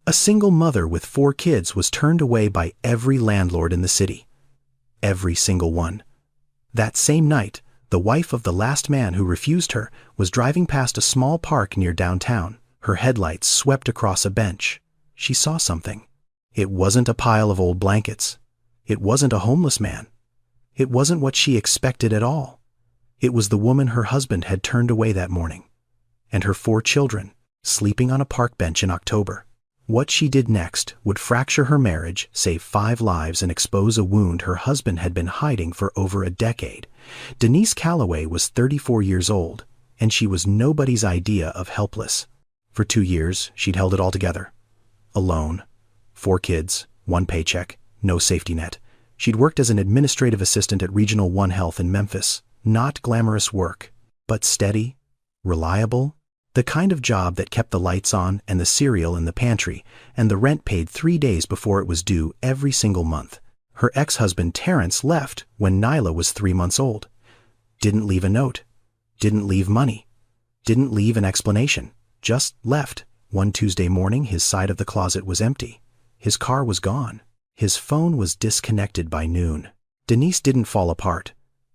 A single mother with 4 kids was turned away by every landlord in the city. Every single one. That same night, the wife of the last man who refused her was driving past a small park near downtown. Her headlights swept across a bench. She saw something. It wasn't a pile of old blankets. It wasn't a homeless man. It wasn't what she expected at all. It was the woman her husband had turned away that morning. And her 4 children, sleeping on a park bench in October. What she did next would fracture her marriage, save 5 lives, and expose a wound her husband had been hiding for over a decade. Denise Calloway was 34 years old, and she was nobody's idea of helpless. For 2 years, she'd held it all together. Alone. 4 kids, 1 paycheck, no safety net. She'd worked as an administrative assistant at Regional One Health in Memphis. Not glamorous work, but steady, reliable. The kind of job that kept the lights on and the cereal in the pantry and the rent paid 3 days before it was due every single month. Her ex-husband Terrence left when Nyla was 3 months old. Didn't leave a note. Didn't leave money. Didn't leave an explanation. Just left. One Tuesday morning, his side of the closet was empty. His car was gone. His phone was disconnected by noon. Denise didn't fall apart.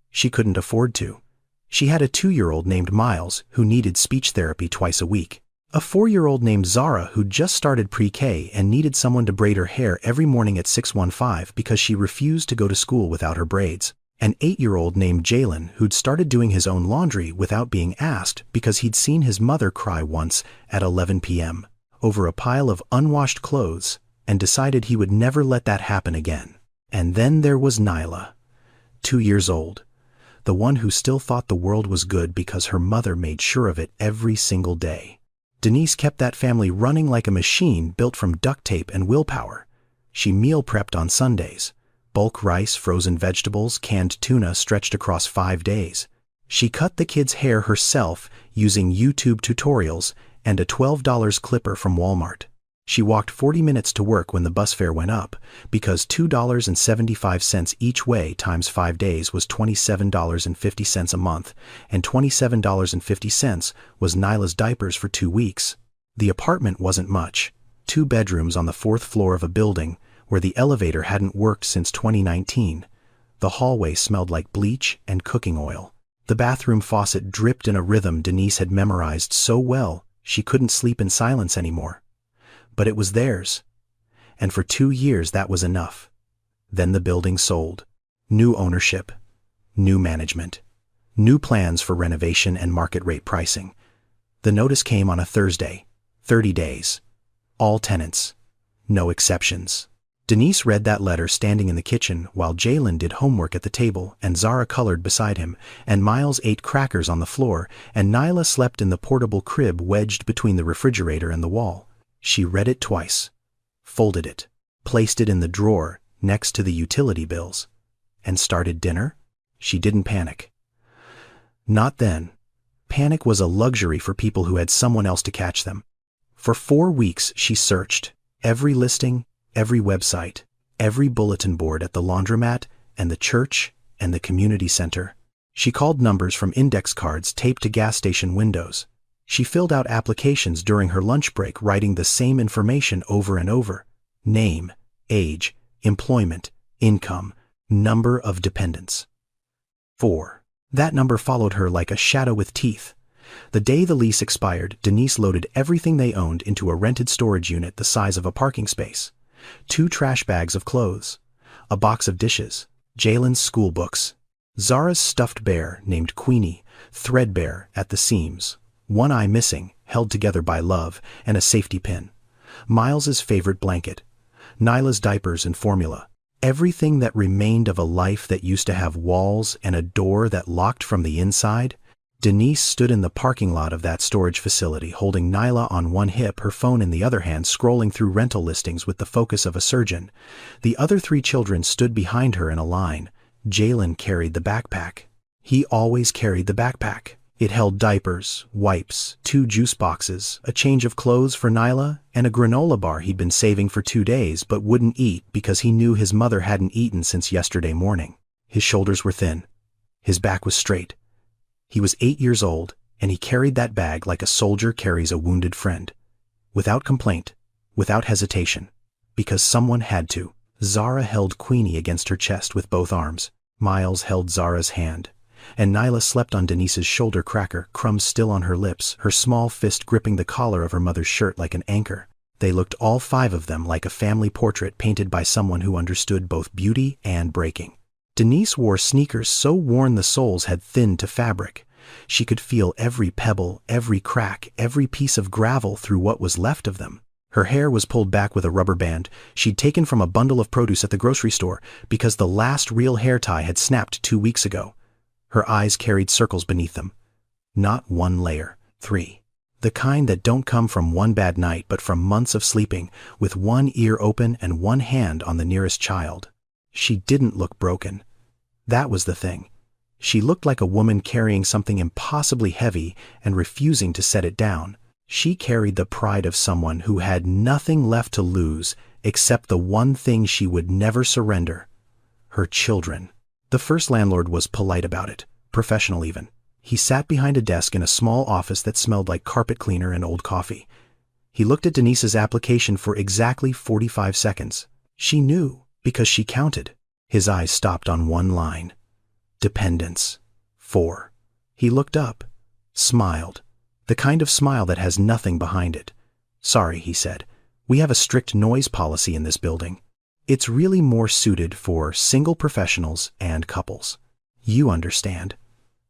She couldn't afford to. She had a 2-year-old named Miles who needed speech therapy twice a week, a 4-year-old named Zara who'd just started pre-K and needed someone to braid her hair every morning at 6:15 because she refused to go to school without her braids, an 8-year-old named Jalen who'd started doing his own laundry without being asked because he'd seen his mother cry once at 11 p.m. over a pile of unwashed clothes and decided he would never let that happen again. And then there was Nyla, 2 years old. The one who still thought the world was good because her mother made sure of it every single day. Denise kept that family running like a machine built from duct tape and willpower. She meal prepped on Sundays. Bulk rice, frozen vegetables, canned tuna stretched across 5 days. She cut the kids' hair herself using YouTube tutorials and a $12 clipper from Walmart. She walked 40 minutes to work when the bus fare went up, because $2.75 each way times 5 days was $27.50 a month, and $27.50 was Nyla's diapers for 2 weeks. The apartment wasn't much. 2 bedrooms on the 4th floor of a building where the elevator hadn't worked since 2019. The hallway smelled like bleach and cooking oil. The bathroom faucet dripped in a rhythm Denise had memorized so well she couldn't sleep in silence anymore. But it was theirs, and for 2 years that was enough. Then the building sold. New ownership, new management, new plans for renovation and market rate pricing. The notice came on a Thursday, 30 days. All tenants, no exceptions. Denise read that letter standing in the kitchen while Jalen did homework at the table and Zara colored beside him, and Miles ate crackers on the floor, and Nyla slept in the portable crib wedged between the refrigerator and the wall. She read it twice, folded it, placed it in the drawer next to the utility bills, and started dinner. She didn't panic. Not then. Panic was a luxury for people who had someone else to catch them. For 4 weeks she searched every listing, every website, every bulletin board at the laundromat and the church and the community center. She called numbers from index cards taped to gas station windows. She filled out applications during her lunch break, writing the same information over and over. Name, age, employment, income, number of dependents. 4. That number followed her like a shadow with teeth. The day the lease expired, Denise loaded everything they owned into a rented storage unit the size of a parking space. 2 trash bags of clothes, a box of dishes, Jalen's school books, Zara's stuffed bear named Queenie, threadbare at the seams, 1 eye missing, held together by love, and a safety pin. Miles's favorite blanket. Nyla's diapers and formula. Everything that remained of a life that used to have walls and a door that locked from the inside. Denise stood in the parking lot of that storage facility, holding Nyla on one hip, her phone in the other hand, scrolling through rental listings with the focus of a surgeon. The other 3 children stood behind her in a line. Jalen carried the backpack. He always carried the backpack. It held diapers, wipes, 2 juice boxes, a change of clothes for Nyla, and a granola bar he'd been saving for 2 days but wouldn't eat because he knew his mother hadn't eaten since yesterday morning. His shoulders were thin. His back was straight. He was 8 years old, and he carried that bag like a soldier carries a wounded friend. Without complaint, without hesitation, because someone had to. Zara held Queenie against her chest with both arms. Miles held Zara's hand, and Nyla slept on Denise's shoulder cracker, crumbs still on her lips, her small fist gripping the collar of her mother's shirt like an anchor. They looked, all five of them, like a family portrait painted by someone who understood both beauty and breaking. Denise wore sneakers so worn the soles had thinned to fabric. She could feel every pebble, every crack, every piece of gravel through what was left of them. Her hair was pulled back with a rubber band she'd taken from a bundle of produce at the grocery store because the last real hair tie had snapped 2 weeks ago. Her eyes carried circles beneath them. Not one layer, 3. The kind that don't come from one bad night but from months of sleeping, with one ear open and one hand on the nearest child. She didn't look broken. That was the thing. She looked like a woman carrying something impossibly heavy and refusing to set it down. She carried the pride of someone who had nothing left to lose except the one thing she would never surrender: her children. The first landlord was polite about it, professional even. He sat behind a desk in a small office that smelled like carpet cleaner and old coffee. He looked at Denise's application for exactly 45 seconds. She knew, because she counted. His eyes stopped on one line: dependence. 4. He looked up, smiled. The kind of smile that has nothing behind it. "Sorry," he said. "We have a strict noise policy in this building. It's really more suited for single professionals and couples." You understand.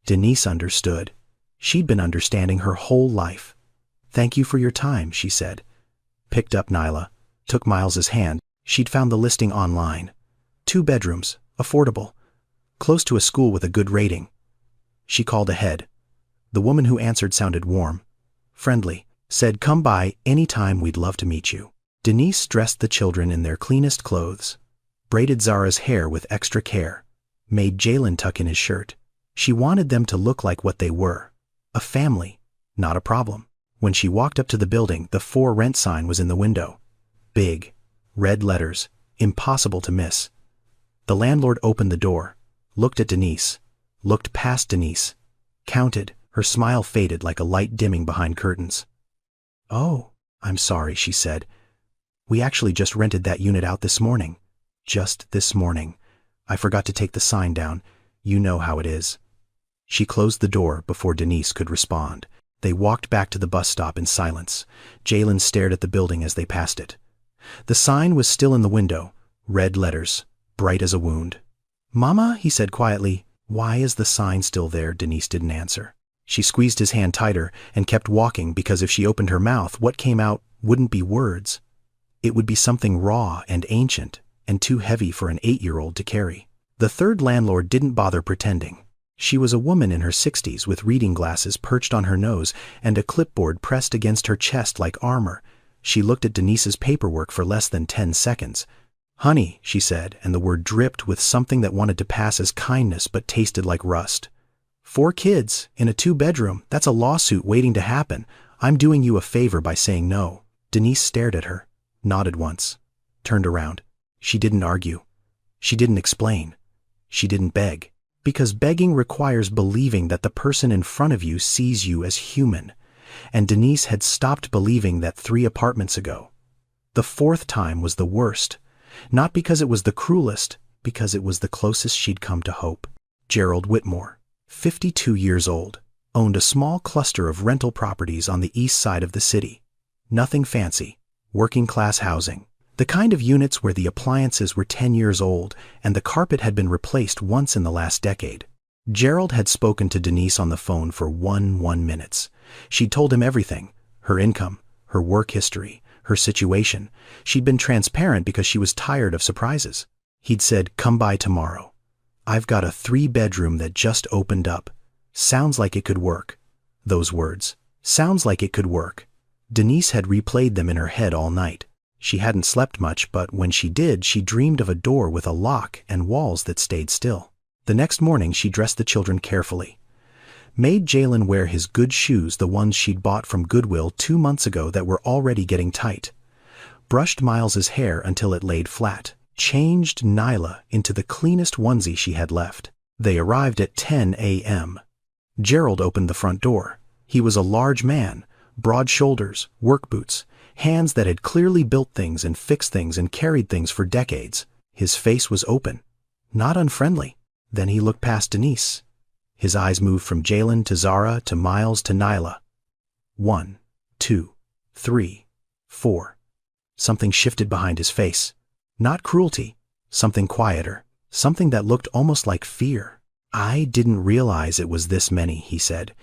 Denise understood. She'd been understanding her whole life. "Thank you for your time," she said. Picked up Nyla, took Miles's hand. She'd found the listing online. 2 bedrooms, affordable, close to a school with a good rating. She called ahead. The woman who answered sounded warm, friendly, said, "Come by any time, we'd love to meet you." Denise dressed the children in their cleanest clothes, braided Zara's hair with extra care, made Jalen tuck in his shirt. She wanted them to look like what they were: a family, not a problem. When she walked up to the building, the "For Rent" sign was in the window. Big, red letters, impossible to miss. The landlord opened the door, looked at Denise, looked past Denise, counted. Her smile faded like a light dimming behind curtains. "Oh, I'm sorry," she said. "We actually just rented that unit out this morning. Just this morning. I forgot to take the sign down. You know how it is." She closed the door before Denise could respond. They walked back to the bus stop in silence. Jalen stared at the building as they passed it. The sign was still in the window, red letters, bright as a wound. "Mama," he said quietly. "Why is the sign still there?" Denise didn't answer. She squeezed his hand tighter and kept walking because if she opened her mouth, what came out wouldn't be words. It would be something raw and ancient and too heavy for an 8-year-old to carry. The third landlord didn't bother pretending. She was a woman in her 60s with reading glasses perched on her nose and a clipboard pressed against her chest like armor. She looked at Denise's paperwork for less than 10 seconds. "Honey," she said, and the word dripped with something that wanted to pass as kindness but tasted like rust. 4 kids in a 2-bedroom, that's a lawsuit waiting to happen. I'm doing you a favor by saying no." Denise stared at her, nodded once, turned around. She didn't argue. She didn't explain. She didn't beg. Because begging requires believing that the person in front of you sees you as human. And Denise had stopped believing that 3 apartments ago. The 4th time was the worst. Not because it was the cruelest, because it was the closest she'd come to hope. Gerald Whitmore, 52 years old, owned a small cluster of rental properties on the east side of the city. Nothing fancy, working-class housing. The kind of units where the appliances were 10 years old and the carpet had been replaced once in the last decade. Gerald had spoken to Denise on the phone for 1 minutes. She'd told him everything: her income, her work history, her situation. She'd been transparent because she was tired of surprises. He'd said, "Come by tomorrow. I've got a 3-bedroom that just opened up. Sounds like it could work." Those words. Sounds like it could work. Denise had replayed them in her head all night. She hadn't slept much, but when she did, she dreamed of a door with a lock and walls that stayed still. The next morning, she dressed the children carefully. Made Jalen wear his good shoes, the ones she'd bought from Goodwill 2 months ago that were already getting tight. Brushed Miles's hair until it laid flat. Changed Nyla into the cleanest onesie she had left. They arrived at 10 a.m. Gerald opened the front door. He was a large man, broad shoulders, work boots. hands that had clearly built things and fixed things and carried things for decades. His face was open, not unfriendly. Then he looked past Denise. His eyes moved from Jalen to Zara to Miles to Nyla. 1, 2, 3, 4. Something shifted behind his face. Not cruelty, something quieter, something that looked almost like fear. "I didn't realize it was this many," he said.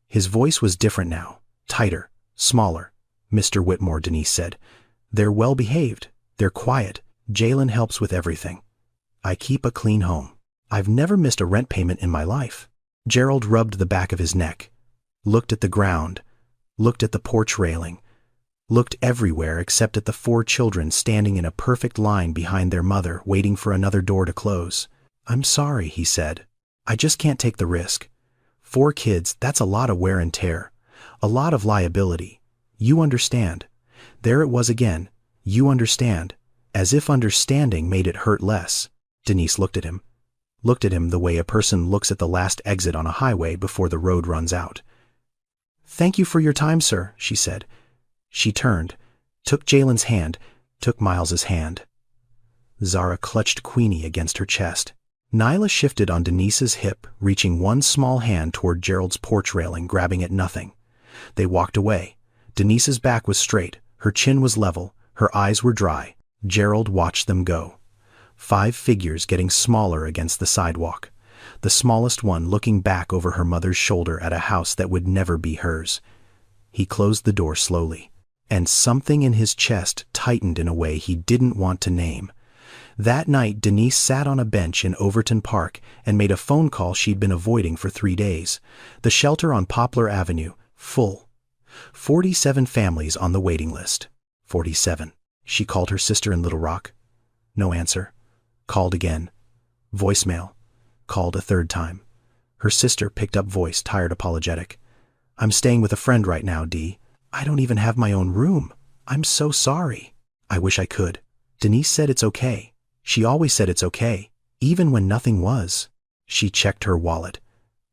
His voice was different now, tighter, smaller. "Mr. Whitmore," Denise said. "They're well-behaved. They're quiet. Jalen helps with everything. I keep a clean home. I've never missed a rent payment in my life." Gerald rubbed the back of his neck, looked at the ground, looked at the porch railing, looked everywhere except at the 4 children standing in a perfect line behind their mother, waiting for another door to close. "I'm sorry," he said. "I just can't take the risk. 4 kids, that's a lot of wear and tear, a lot of liability. You understand." There it was again. You understand. As if understanding made it hurt less. Denise looked at him the way a person looks at the last exit on a highway before the road runs out. "Thank you for your time, sir," she said. She turned, took Jalen's hand, took Miles's hand. Zara clutched Queenie against her chest. Nyla shifted on Denise's hip, reaching one small hand toward Gerald's porch railing, grabbing at nothing. They walked away. Denise's back was straight, her chin was level, her eyes were dry. Gerald watched them go. 5 figures getting smaller against the sidewalk. The smallest one looking back over her mother's shoulder at a house that would never be hers. He closed the door slowly, and something in his chest tightened in a way he didn't want to name. That night, Denise sat on a bench in Overton Park and made a phone call she'd been avoiding for 3 days. The shelter on Poplar Avenue, full. 47 families on the waiting list. 47. She called her sister in Little Rock. No answer. Called again. Voicemail. Called a 3rd time. Her sister picked up voice, tired, apologetic. "I'm staying with a friend right now, Dee. I don't even have my own room. I'm so sorry. I wish I could." Denise said it's okay. She always said it's okay, even when nothing was. She checked her wallet.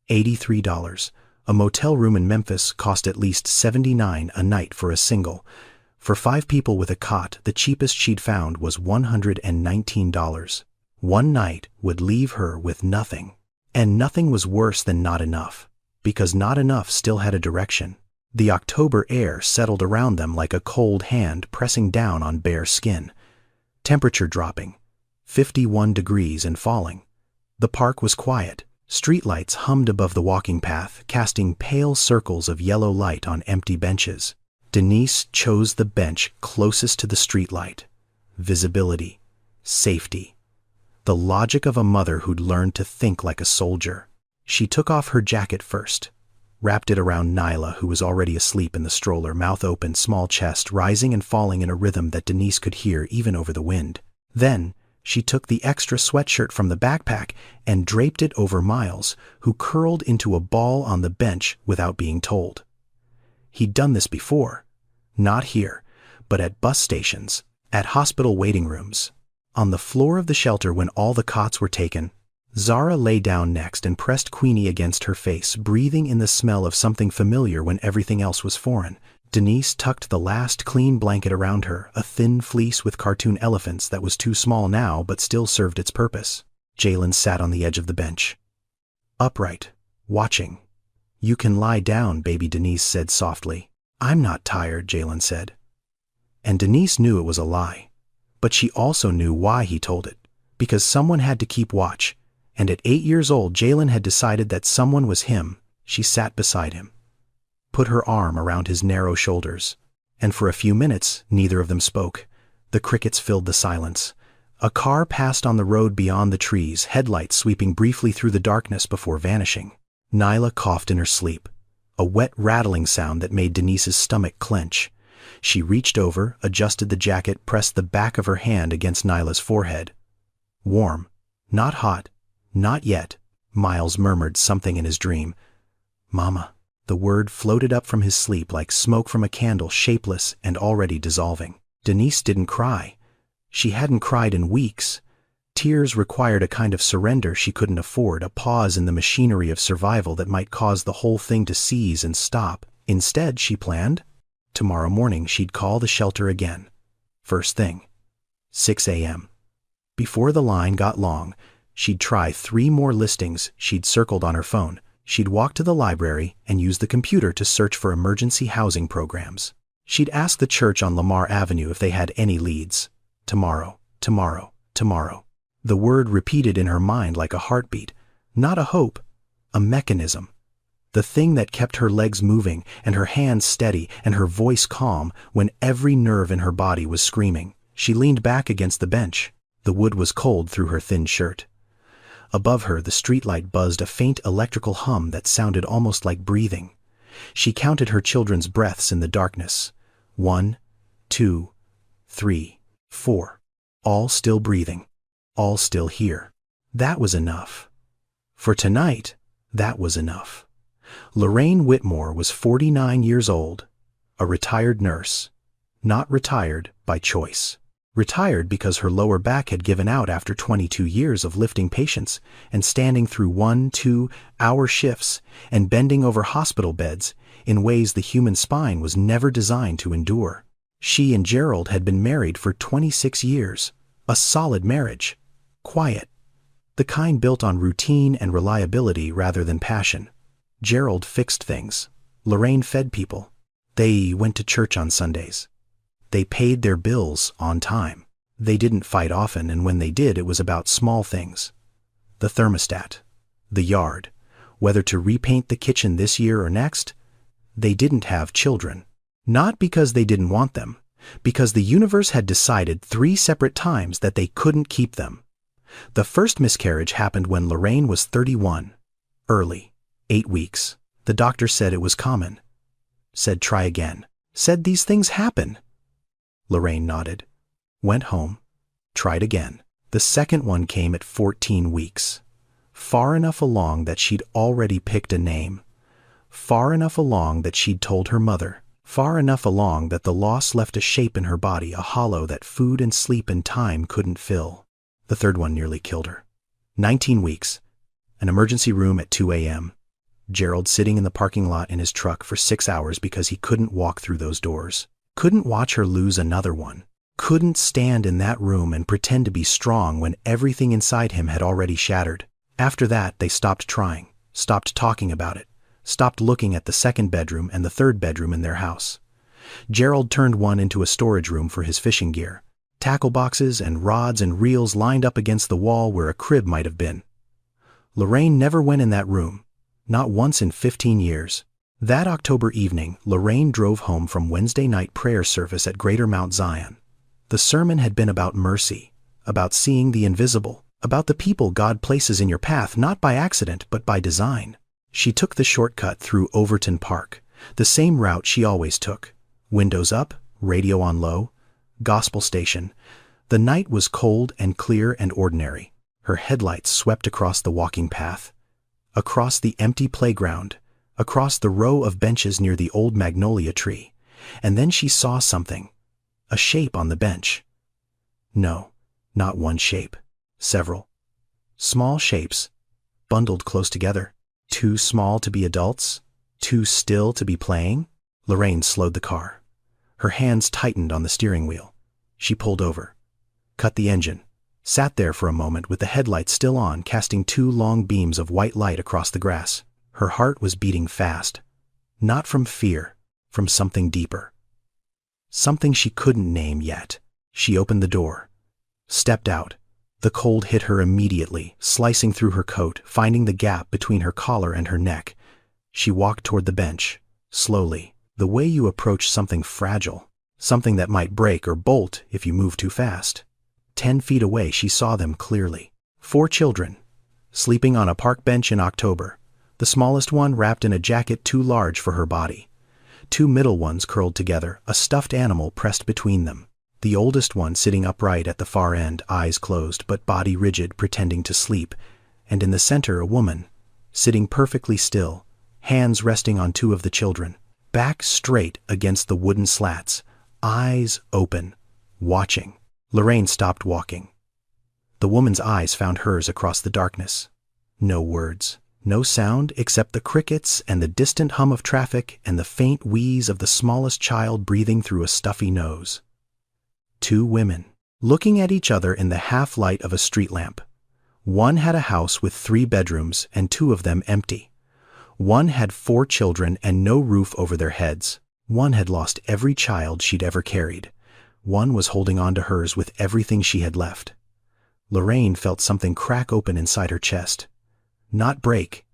$83. A motel room in Memphis cost at least $79 a night for a single. For 5 people with a cot, the cheapest she'd found was $119. One night would leave her with nothing. And nothing was worse than not enough, because not enough still had a direction. The October air settled around them like a cold hand pressing down on bare skin. Temperature dropping, 51 degrees and falling. The park was quiet. Streetlights hummed above the walking path, casting pale circles of yellow light on empty benches. Denise chose the bench closest to the streetlight. Visibility. Safety. The logic of a mother who'd learned to think like a soldier. She took off her jacket first, wrapped it around Nyla, who was already asleep in the stroller, mouth open, small chest, rising and falling in a rhythm that Denise could hear even over the wind. Then, she took the extra sweatshirt from the backpack and draped it over Miles, who curled into a ball on the bench without being told. He'd done this before. Not here, but at bus stations, at hospital waiting rooms. On the floor of the shelter when all the cots were taken, Zara lay down next and pressed Queenie against her face, breathing in the smell of something familiar when everything else was foreign. Denise tucked the last clean blanket around her, a thin fleece with cartoon elephants that was too small now but still served its purpose. Jalen sat on the edge of the bench, upright, watching. "You can lie down, baby," Denise said softly. "I'm not tired," Jalen said. And Denise knew it was a lie. But she also knew why he told it. Because someone had to keep watch. And at 8 years old, Jalen had decided that someone was him. She sat beside him, put her arm around his narrow shoulders. And for a few minutes, neither of them spoke. The crickets filled the silence. A car passed on the road beyond the trees, headlights sweeping briefly through the darkness before vanishing. Nyla coughed in her sleep, a wet rattling sound that made Denise's stomach clench. She reached over, adjusted the jacket, pressed the back of her hand against Nyla's forehead. Warm, not hot, not yet, Miles murmured something in his dream. "Mama." The word floated up from his sleep like smoke from a candle, shapeless and already dissolving. Denise didn't cry. She hadn't cried in weeks. Tears required a kind of surrender she couldn't afford, a pause in the machinery of survival that might cause the whole thing to seize and stop. Instead, she planned Tomorrow morning she'd call the shelter again. First thing. 6 a.m. Before the line got long, she'd try 3 more listings she'd circled on her phone. She'd walk to the library and use the computer to search for emergency housing programs. She'd ask the church on Lamar Avenue if they had any leads. Tomorrow, tomorrow, tomorrow. The word repeated in her mind like a heartbeat, not a hope, a mechanism. The thing that kept her legs moving and her hands steady and her voice calm when every nerve in her body was screaming. She leaned back against the bench. The wood was cold through her thin shirt. Above her, the streetlight buzzed a faint electrical hum that sounded almost like breathing. She counted her children's breaths in the darkness. 1, 2, 3, 4. All still breathing. All still here. That was enough. For tonight, that was enough. Lorraine Whitmore was 49 years old, a retired nurse. Not retired by choice. Retired because her lower back had given out after 22 years of lifting patients and standing through 1-2-hour shifts and bending over hospital beds in ways the human spine was never designed to endure. She and Gerald had been married for 26 years, a solid marriage, quiet, the kind built on routine and reliability rather than passion. Gerald fixed things. Lorraine fed people. They went to church on Sundays. They paid their bills on time. They didn't fight often, and when they did, it was about small things. The thermostat, the yard, whether to repaint the kitchen this year or next. They didn't have children. Not because they didn't want them, because the universe had decided 3 separate times that they couldn't keep them. The first miscarriage happened when Lorraine was 31. Early. 8 weeks. The doctor said it was common. Said try again. Said these things happen. Lorraine nodded. Went home. Tried again. The second one came at 14 weeks. Far enough along that she'd already picked a name. Far enough along that she'd told her mother. Far enough along that the loss left a shape in her body, a hollow that food and sleep and time couldn't fill. The third one nearly killed her. 19 weeks. An emergency room at 2 a.m. Gerald sitting in the parking lot in his truck for 6 hours because he couldn't walk through those doors. Couldn't watch her lose another one. Couldn't stand in that room and pretend to be strong when everything inside him had already shattered. After that, they stopped trying, stopped talking about it, stopped looking at the second bedroom and the third bedroom in their house. Gerald turned one into a storage room for his fishing gear. Tackle boxes and rods and reels lined up against the wall where a crib might have been. Lorraine never went in that room, not once in 15 years. That October evening, Lorraine drove home from Wednesday night prayer service at Greater Mount Zion. The sermon had been about mercy, about seeing the invisible, about the people God places in your path not by accident but by design. She took the shortcut through Overton Park, the same route she always took. Windows up, radio on low, gospel station. The night was cold and clear and ordinary. Her headlights swept across the walking path, across the empty playground, across the row of benches near the old magnolia tree, and then she saw something, a shape on the bench. No, not one shape, several. Small shapes, bundled close together, too small to be adults, too still to be playing. Lorraine slowed the car. Her hands tightened on the steering wheel. She pulled over, cut the engine, sat there for a moment with the headlights still on, casting 2 long beams of white light across the grass. Her heart was beating fast, not from fear, from something deeper. Something she couldn't name yet. She opened the door, stepped out. The cold hit her immediately, slicing through her coat, finding the gap between her collar and her neck. She walked toward the bench, slowly, the way you approach something fragile, something that might break or bolt if you move too fast. 10 feet away, she saw them clearly. 4 children, sleeping on a park bench in October. The smallest one wrapped in a jacket too large for her body. 2 middle ones curled together, a stuffed animal pressed between them. The oldest one sitting upright at the far end, eyes closed but body rigid, pretending to sleep. And in the center, a woman, sitting perfectly still, hands resting on 2 of the children, back straight against the wooden slats, eyes open, watching. Lorraine stopped walking. The woman's eyes found hers across the darkness. No words, No sound except the crickets and the distant hum of traffic and the faint wheeze of the smallest child breathing through a stuffy nose. Two women, looking at each other in the half-light of a street lamp. One had a house with 3 bedrooms and 2 of them empty. One had 4 children and no roof over their heads. One had lost every child she'd ever carried. One was holding on to hers with everything she had left. Lorraine felt something crack open inside her chest. Not break.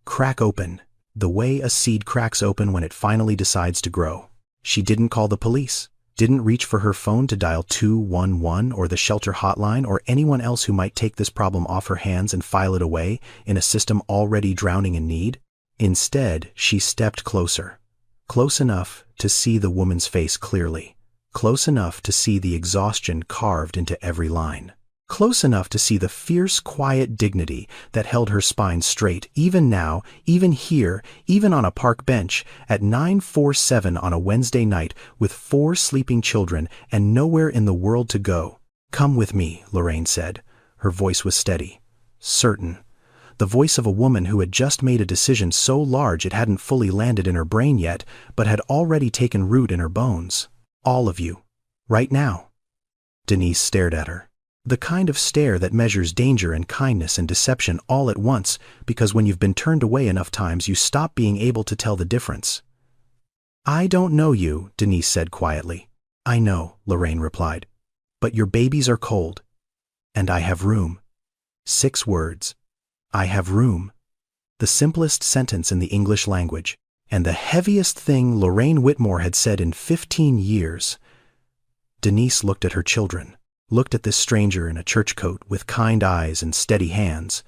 Crack open, the way a seed cracks open when it finally decides to grow. She didn't call the police, didn't reach for her phone to dial 211 or the shelter hotline or anyone else who might take this problem off her hands and file it away in a system already drowning in need. Instead, she stepped closer. Close enough to see the woman's face clearly. Close enough to see the exhaustion carved into every line. Close enough to see the fierce, quiet dignity that held her spine straight, even now, even here, even on a park bench, at 9:47 on a Wednesday night with 4 sleeping children and nowhere in the world to go. "Come with me," Lorraine said. Her voice was steady, certain. The voice of a woman who had just made a decision so large it hadn't fully landed in her brain yet, but had already taken root in her bones. "All of you. Right now." Denise stared at her. The kind of stare that measures danger and kindness and deception all at once, because when you've been turned away enough times you stop being able to tell the difference. "I don't know you," Denise said quietly. "I know," Lorraine replied. "But your babies are cold. And I have room." 6 words. I have room. The simplest sentence in the English language, and the heaviest thing Lorraine Whitmore had said in 15 years. Denise looked at her children. Looked at this stranger in a church coat with kind eyes and steady hands,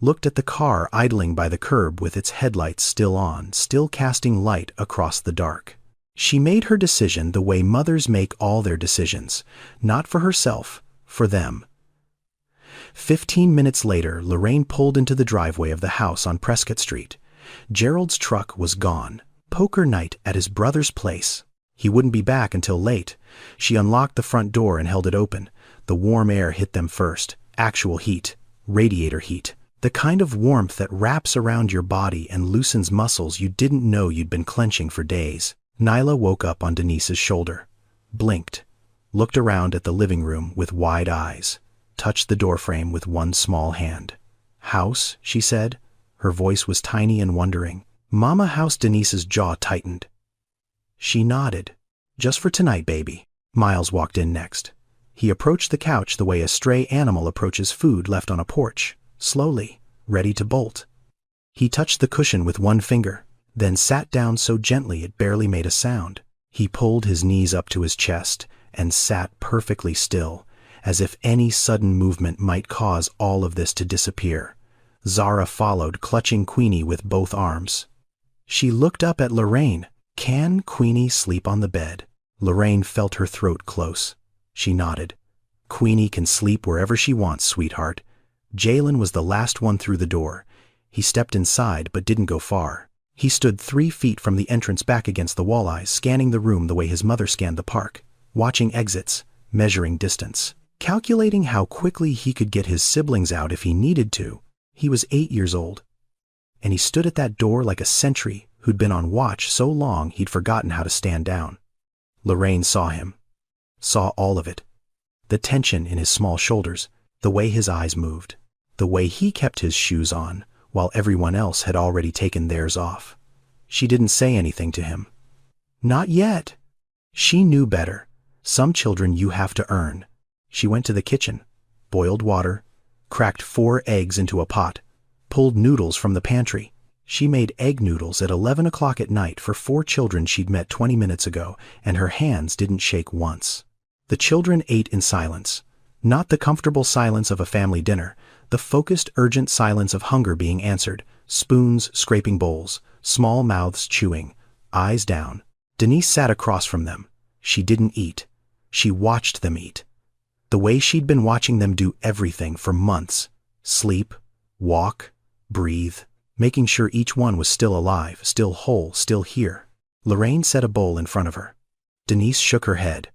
looked at the car idling by the curb with its headlights still on, still casting light across the dark. She made her decision the way mothers make all their decisions, not for herself, for them. 15 minutes later, Lorraine pulled into the driveway of the house on Prescott Street. Gerald's truck was gone. Poker night at his brother's place. He wouldn't be back until late. She unlocked the front door and held it open. The warm air hit them first. Actual heat. Radiator heat. The kind of warmth that wraps around your body and loosens muscles you didn't know you'd been clenching for days. Nyla woke up on Denise's shoulder. Blinked. Looked around at the living room with wide eyes. Touched the doorframe with one small hand. "House," she said. Her voice was tiny and wondering. "Mama House." Denise's jaw tightened. She nodded. "Just for tonight, baby." Miles walked in next. He approached the couch the way a stray animal approaches food left on a porch, slowly, ready to bolt. He touched the cushion with one finger, then sat down so gently it barely made a sound. He pulled his knees up to his chest and sat perfectly still, as if any sudden movement might cause all of this to disappear. Zara followed, clutching Queenie with both arms. She looked up at Lorraine. "Can Queenie sleep on the bed?" Lorraine felt her throat close. She nodded. "Queenie can sleep wherever she wants, sweetheart." Jalen was the last one through the door. He stepped inside but didn't go far. He stood 3 feet from the entrance back against the walleyes, scanning the room the way his mother scanned the park, watching exits, measuring distance, calculating how quickly he could get his siblings out if he needed to. He was 8 years old. And he stood at that door like a sentry who'd been on watch so long he'd forgotten how to stand down. Lorraine saw him. Saw all of it. The tension in his small shoulders, the way his eyes moved, the way he kept his shoes on while everyone else had already taken theirs off. She didn't say anything to him. Not yet. She knew better. Some children you have to earn. She went to the kitchen, boiled water, cracked 4 eggs into a pot, pulled noodles from the pantry. She made egg noodles at 11 o'clock at night for 4 children she'd met 20 minutes ago, and her hands didn't shake once. The children ate in silence. Not the comfortable silence of a family dinner, the focused, urgent silence of hunger being answered, spoons scraping bowls, small mouths chewing, eyes down. Denise sat across from them. She didn't eat. She watched them eat. The way she'd been watching them do everything for months. Sleep, walk, breathe, making sure each one was still alive, still whole, still here. Lorraine set a bowl in front of her. Denise shook her head.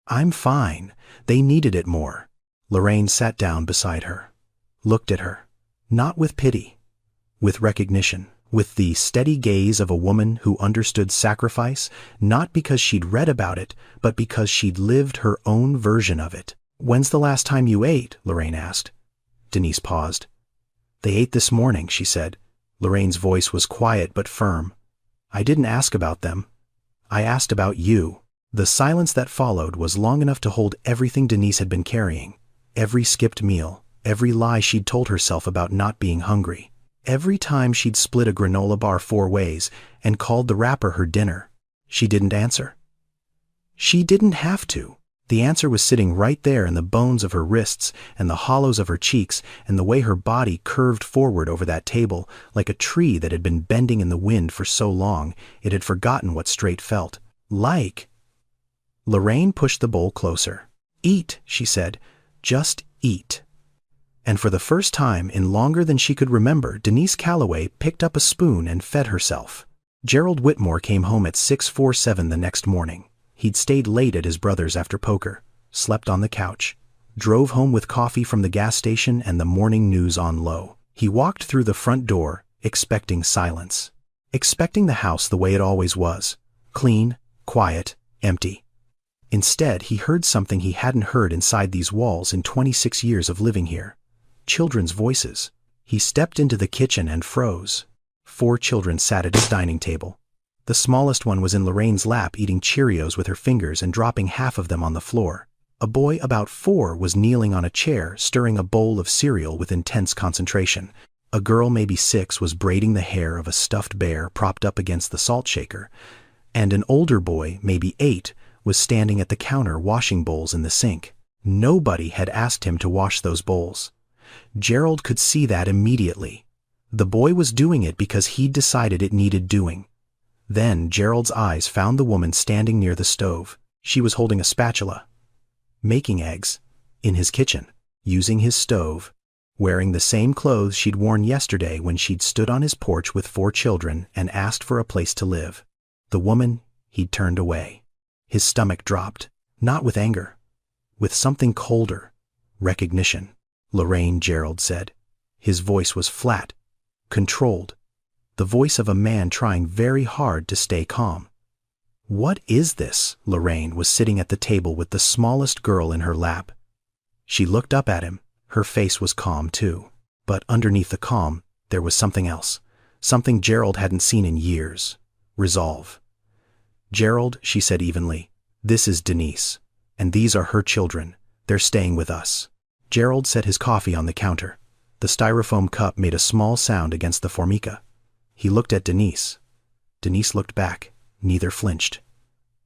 "I'm fine. They needed it more." Lorraine sat down beside her. Looked at her. Not with pity. with recognition, with the steady gaze of a woman who understood sacrifice, not because she'd read about it, but because she'd lived her own version of it. "When's the last time you ate?" Lorraine asked. Denise paused. "They ate this morning," she said. Lorraine's voice was quiet but firm. "I didn't ask about them. I asked about you." The silence that followed was long enough to hold everything Denise had been carrying. Every skipped meal, every lie she'd told herself about not being hungry. Every time she'd split a granola bar 4 ways and called the wrapper her dinner. She didn't answer. She didn't have to. The answer was sitting right there in the bones of her wrists and the hollows of her cheeks and the way her body curved forward over that table like a tree that had been bending in the wind for so long it had forgotten what straight felt like. Lorraine pushed the bowl closer. "Eat," she said. "Just eat." And for the first time in longer than she could remember, Denise Calloway picked up a spoon and fed herself. Gerald Whitmore came home at 6:47 the next morning. He'd stayed late at his brother's after poker, slept on the couch, drove home with coffee from the gas station and the morning news on low. He walked through the front door, expecting silence. Expecting the house the way it always was. Clean, quiet, empty. Instead, he heard something he hadn't heard inside these walls in 26 years of living here. Children's voices. He stepped into the kitchen and froze. 4 children sat at his dining table. The smallest one was in Lorraine's lap eating Cheerios with her fingers and dropping half of them on the floor. A boy about 4 was kneeling on a chair stirring a bowl of cereal with intense concentration. A girl maybe 6 was braiding the hair of a stuffed bear propped up against the salt shaker. And an older boy, maybe 8, was standing at the counter washing bowls in the sink. Nobody had asked him to wash those bowls. Gerald could see that immediately. The boy was doing it because he'd decided it needed doing. Then Gerald's eyes found the woman standing near the stove. She was holding a spatula, making eggs, in his kitchen, using his stove, wearing the same clothes she'd worn yesterday when she'd stood on his porch with 4 children and asked for a place to live. The woman, he'd turned away. His stomach dropped, not with anger, with something colder, recognition. "Lorraine," Gerald said. His voice was flat, controlled, the voice of a man trying very hard to stay calm. "What is this?" Lorraine was sitting at the table with the smallest girl in her lap. She looked up at him. Her face was calm too. But underneath the calm, there was something else, something Gerald hadn't seen in years. Resolve. "Gerald," she said evenly, "this is Denise, and these are her children. They're staying with us." Gerald set his coffee on the counter. The styrofoam cup made a small sound against the formica. He looked at Denise. Denise looked back. Neither flinched.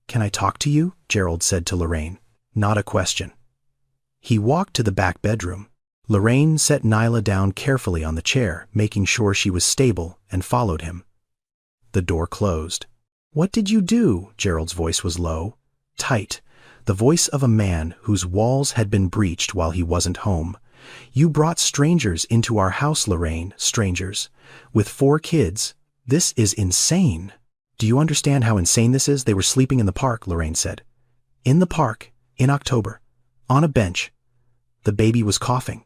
"Can I talk to you?" Gerald said to Lorraine. Not a question. He walked to the back bedroom. Lorraine set Nyla down carefully on the chair, making sure she was stable, and followed him. The door closed. "What did you do?" Gerald's voice was low, tight, the voice of a man whose walls had been breached while he wasn't home. "You brought strangers into our house, Lorraine, strangers. With 4 kids. This is insane." "Do you understand how insane this is? They were sleeping in the park," Lorraine said. "In the park, in October, on a bench. The baby was coughing."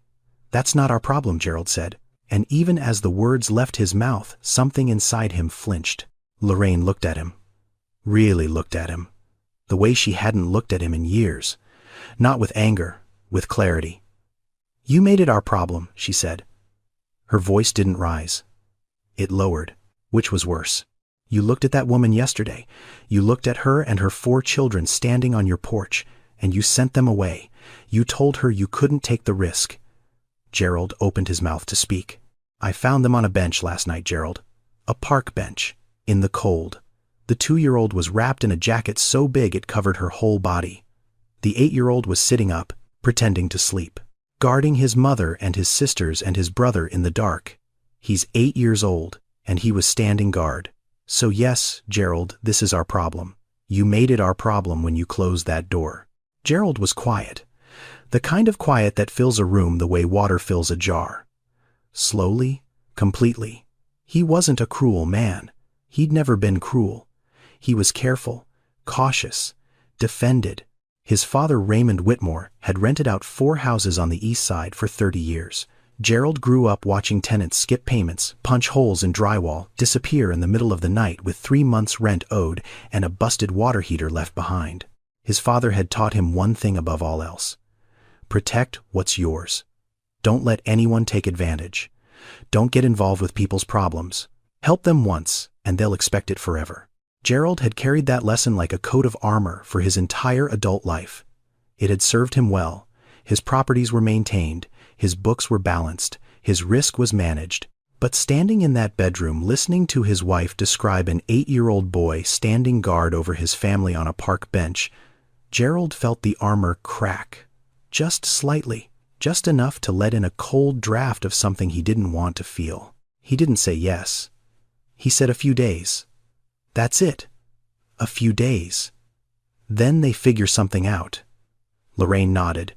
"That's not our problem," Gerald said. And even as the words left his mouth, something inside him flinched. Lorraine looked at him. Really looked at him. The way she hadn't looked at him in years. Not with anger, with clarity. "You made it our problem," she said. Her voice didn't rise. It lowered, which was worse. "You looked at that woman yesterday. You looked at her and her 4 children standing on your porch, and you sent them away. You told her you couldn't take the risk." Gerald opened his mouth to speak. "I found them on a bench last night, Gerald. A park bench, in the cold. The 2-year-old was wrapped in a jacket so big it covered her whole body. The 8-year-old was sitting up, pretending to sleep, guarding his mother and his sisters and his brother in the dark. He's 8 years old, and he was standing guard. So yes, Gerald, this is our problem. You made it our problem when you closed that door." Gerald was quiet. The kind of quiet that fills a room the way water fills a jar. Slowly, completely. He wasn't a cruel man. He'd never been cruel. He was careful, cautious, defended. His father, Raymond Whitmore, had rented out 4 houses on the east side for 30 years. Gerald grew up watching tenants skip payments, punch holes in drywall, disappear in the middle of the night with 3 months' rent owed and a busted water heater left behind. His father had taught him one thing above all else: protect what's yours. Don't let anyone take advantage. Don't get involved with people's problems. Help them once, and they'll expect it forever. Gerald had carried that lesson like a coat of armor for his entire adult life. It had served him well. His properties were maintained, his books were balanced, his risk was managed. But standing in that bedroom listening to his wife describe an 8-year-old boy standing guard over his family on a park bench, Gerald felt the armor crack. Just slightly, just enough to let in a cold draft of something he didn't want to feel. He didn't say yes. He said a few days. That's it. A few days. Then they figure something out. Lorraine nodded.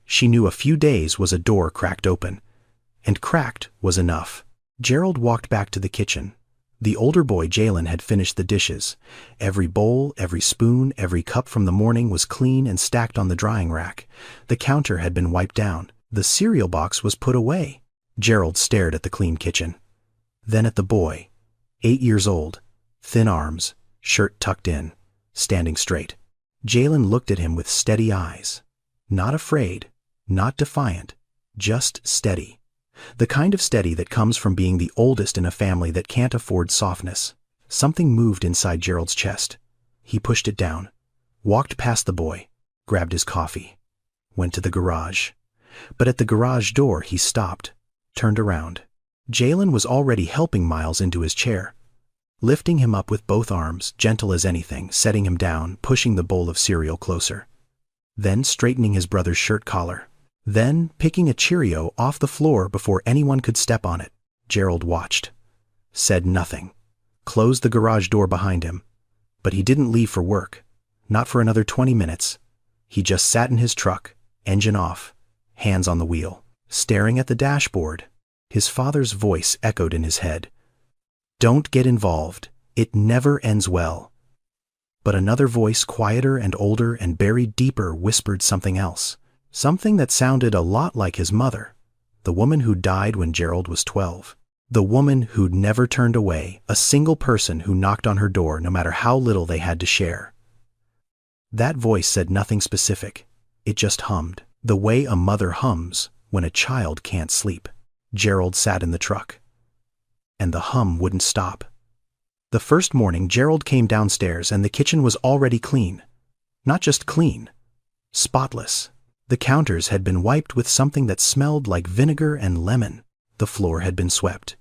She knew a few days was a door cracked open. And cracked was enough. Gerald walked back to the kitchen. The older boy, Jalen, had finished the dishes. Every bowl, every spoon, every cup from the morning was clean and stacked on the drying rack. The counter had been wiped down. The cereal box was put away. Gerald stared at the clean kitchen. Then at the boy, 8 years old, thin arms, shirt tucked in, standing straight. Jalen looked at him with steady eyes. Not afraid, not defiant, just steady. The kind of steady that comes from being the oldest in a family that can't afford softness. Something moved inside Gerald's chest. He pushed it down, walked past the boy, grabbed his coffee, went to the garage. But at the garage door he stopped, turned around. Jalen was already helping Miles into his chair, lifting him up with both arms, gentle as anything, setting him down, pushing the bowl of cereal closer. Then straightening his brother's shirt collar. Then picking a Cheerio off the floor before anyone could step on it. Gerald watched, said nothing, closed the garage door behind him. But he didn't leave for work, not for another 20 minutes. He just sat in his truck, engine off, hands on the wheel, staring at the dashboard. His father's voice echoed in his head. Don't get involved. It never ends well. But another voice, quieter and older and buried deeper, whispered something else. Something that sounded a lot like his mother, the woman who died when Gerald was 12. The woman who'd never turned away a single person who knocked on her door, no matter how little they had to share. That voice said nothing specific. It just hummed, the way a mother hums when a child can't sleep. Gerald sat in the truck, and the hum wouldn't stop. The first morning Gerald came downstairs and the kitchen was already clean. Not just clean, spotless. The counters had been wiped with something that smelled like vinegar and lemon. The floor had been swept.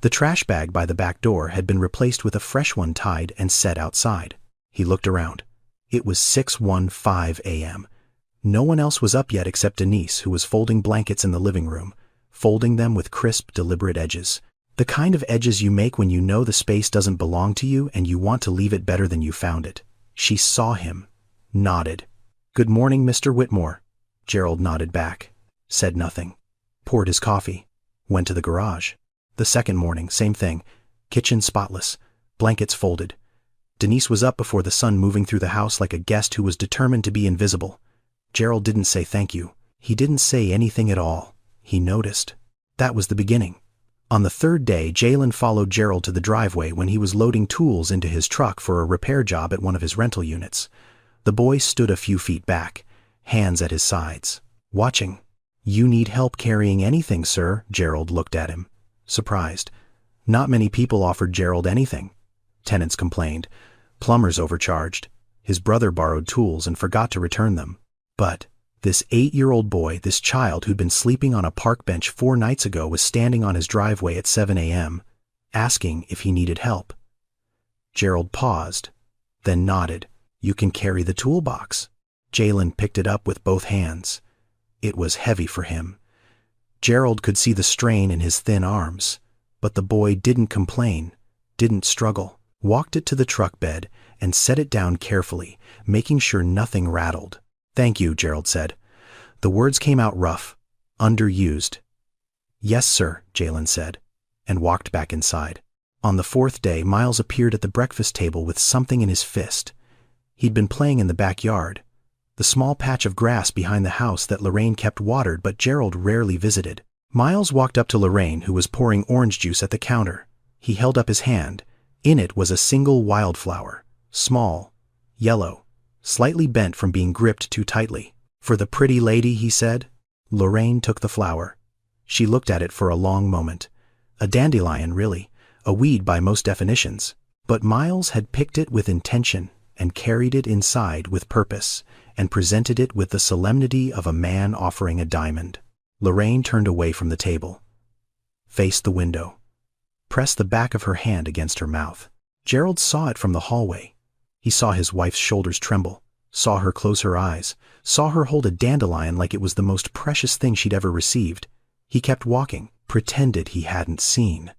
The trash bag by the back door had been replaced with a fresh one tied and set outside. He looked around. It was 6:15 a.m. No one else was up yet except Denise, who was folding blankets in the living room, folding them with crisp, deliberate edges. The kind of edges you make when you know the space doesn't belong to you and you want to leave it better than you found it. She saw him, nodded. "Good morning, Mr. Whitmore." Gerald nodded back, said nothing, poured his coffee, went to the garage. The second morning, same thing. Kitchen spotless, blankets folded. Denise was up before the sun, moving through the house like a guest who was determined to be invisible. Gerald didn't say thank you. He didn't say anything at all. He noticed. That was the beginning. On the third day, Jalen followed Gerald to the driveway when he was loading tools into his truck for a repair job at one of his rental units. The boy stood a few feet back, hands at his sides, watching. "You need help carrying anything, sir?" Gerald looked at him, surprised. Not many people offered Gerald anything. Tenants complained. Plumbers overcharged. His brother borrowed tools and forgot to return them. But this 8-year-old boy, this child who'd been sleeping on a park bench 4 nights ago, was standing on his driveway at 7 a.m., asking if he needed help. Gerald paused, then nodded. "You can carry the toolbox." Jalen picked it up with both hands. It was heavy for him. Gerald could see the strain in his thin arms, but the boy didn't complain, didn't struggle, walked it to the truck bed and set it down carefully, making sure nothing rattled. "Thank you," Gerald said. The words came out rough, underused. "Yes, sir," Jalen said, and walked back inside. On the 4th day, Miles appeared at the breakfast table with something in his fist. He'd been playing in the backyard, the small patch of grass behind the house that Lorraine kept watered but Gerald rarely visited. Miles walked up to Lorraine, who was pouring orange juice at the counter. He held up his hand. In it was a single wildflower, small, yellow, slightly bent from being gripped too tightly. "For the pretty lady," he said. Lorraine took the flower. She looked at it for a long moment. A dandelion, really, a weed by most definitions. But Miles had picked it with intention and carried it inside with purpose and presented it with the solemnity of a man offering a diamond. Lorraine turned away from the table, faced the window, pressed the back of her hand against her mouth. Gerald saw it from the hallway. He saw his wife's shoulders tremble, saw her close her eyes, saw her hold a dandelion like it was the most precious thing she'd ever received. He kept walking, pretended he hadn't seen.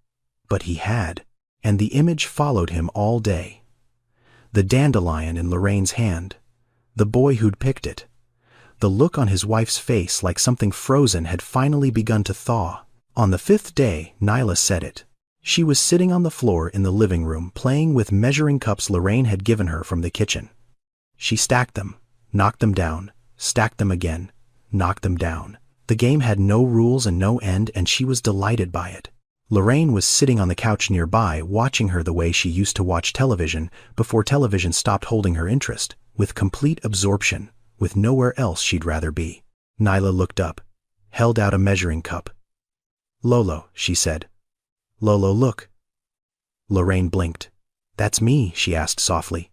But he had, and the image followed him all day. The dandelion in Lorraine's hand, the boy who'd picked it, the look on his wife's face like something frozen had finally begun to thaw. On the 5th day, Nyla said it. She was sitting on the floor in the living room playing with measuring cups Lorraine had given her from the kitchen. She stacked them, knocked them down, stacked them again, knocked them down. The game had no rules and no end, and she was delighted by it. Lorraine was sitting on the couch nearby, watching her the way she used to watch television before television stopped holding her interest, with complete absorption, with nowhere else she'd rather be. Nyla looked up, held out a measuring cup. "Lolo," she said. "Lolo, look." Lorraine blinked. "That's me?" she asked softly.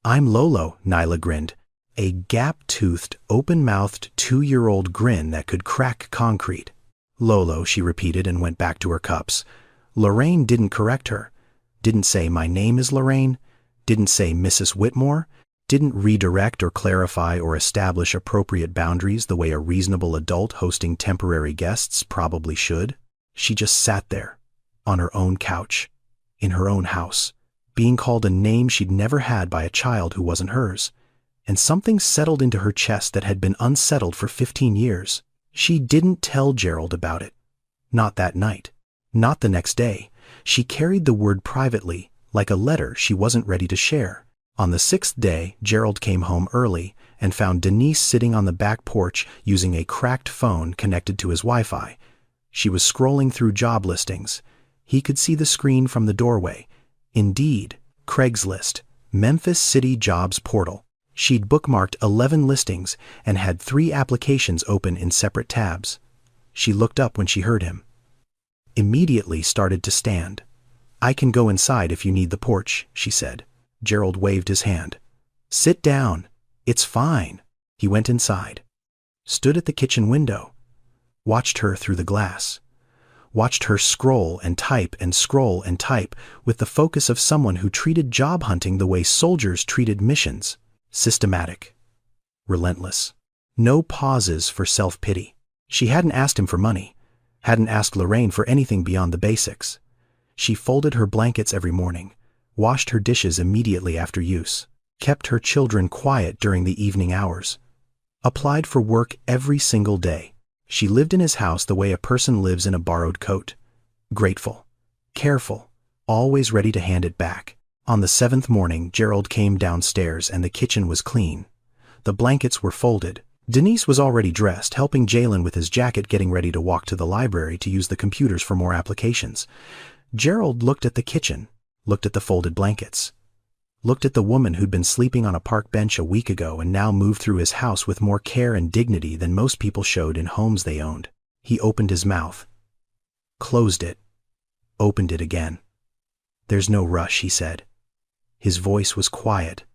"I'm Lolo," Nyla grinned, a gap-toothed, open-mouthed 2-year-old grin that could crack concrete. "Lolo," she repeated and went back to her cups. Lorraine didn't correct her, didn't say, "My name is Lorraine," didn't say, "Mrs. Whitmore," didn't redirect or clarify or establish appropriate boundaries the way a reasonable adult hosting temporary guests probably should. She just sat there, on her own couch, in her own house, being called a name she'd never had by a child who wasn't hers, and something settled into her chest that had been unsettled for 15 years. She didn't tell Gerald about it. Not that night. Not the next day. She carried the word privately, like a letter she wasn't ready to share. On the 6th day, Gerald came home early and found Denise sitting on the back porch using a cracked phone connected to his Wi-Fi. She was scrolling through job listings. He could see the screen from the doorway. Indeed, Craigslist, Memphis City Jobs Portal. She'd bookmarked 11 listings and had 3 applications open in separate tabs. She looked up when she heard him. Immediately started to stand. "I can go inside if you need the porch," she said. Gerald waved his hand. "Sit down. It's fine." He went inside. Stood at the kitchen window. Watched her through the glass. Watched her scroll and type and scroll and type with the focus of someone who treated job hunting the way soldiers treated missions. Systematic. Relentless. No pauses for self-pity. She hadn't asked him for money. Hadn't asked Lorraine for anything beyond the basics. She folded her blankets every morning. Washed her dishes immediately after use. Kept her children quiet during the evening hours. Applied for work every single day. She lived in his house the way a person lives in a borrowed coat. Grateful. Careful. Always ready to hand it back. On the 7th morning, Gerald came downstairs and the kitchen was clean. The blankets were folded. Denise was already dressed, helping Jalen with his jacket, getting ready to walk to the library to use the computers for more applications. Gerald looked at the kitchen, looked at the folded blankets, looked at the woman who'd been sleeping on a park bench a week ago and now moved through his house with more care and dignity than most people showed in homes they owned. He opened his mouth, closed it, opened it again. "There's no rush," he said. His voice was quiet,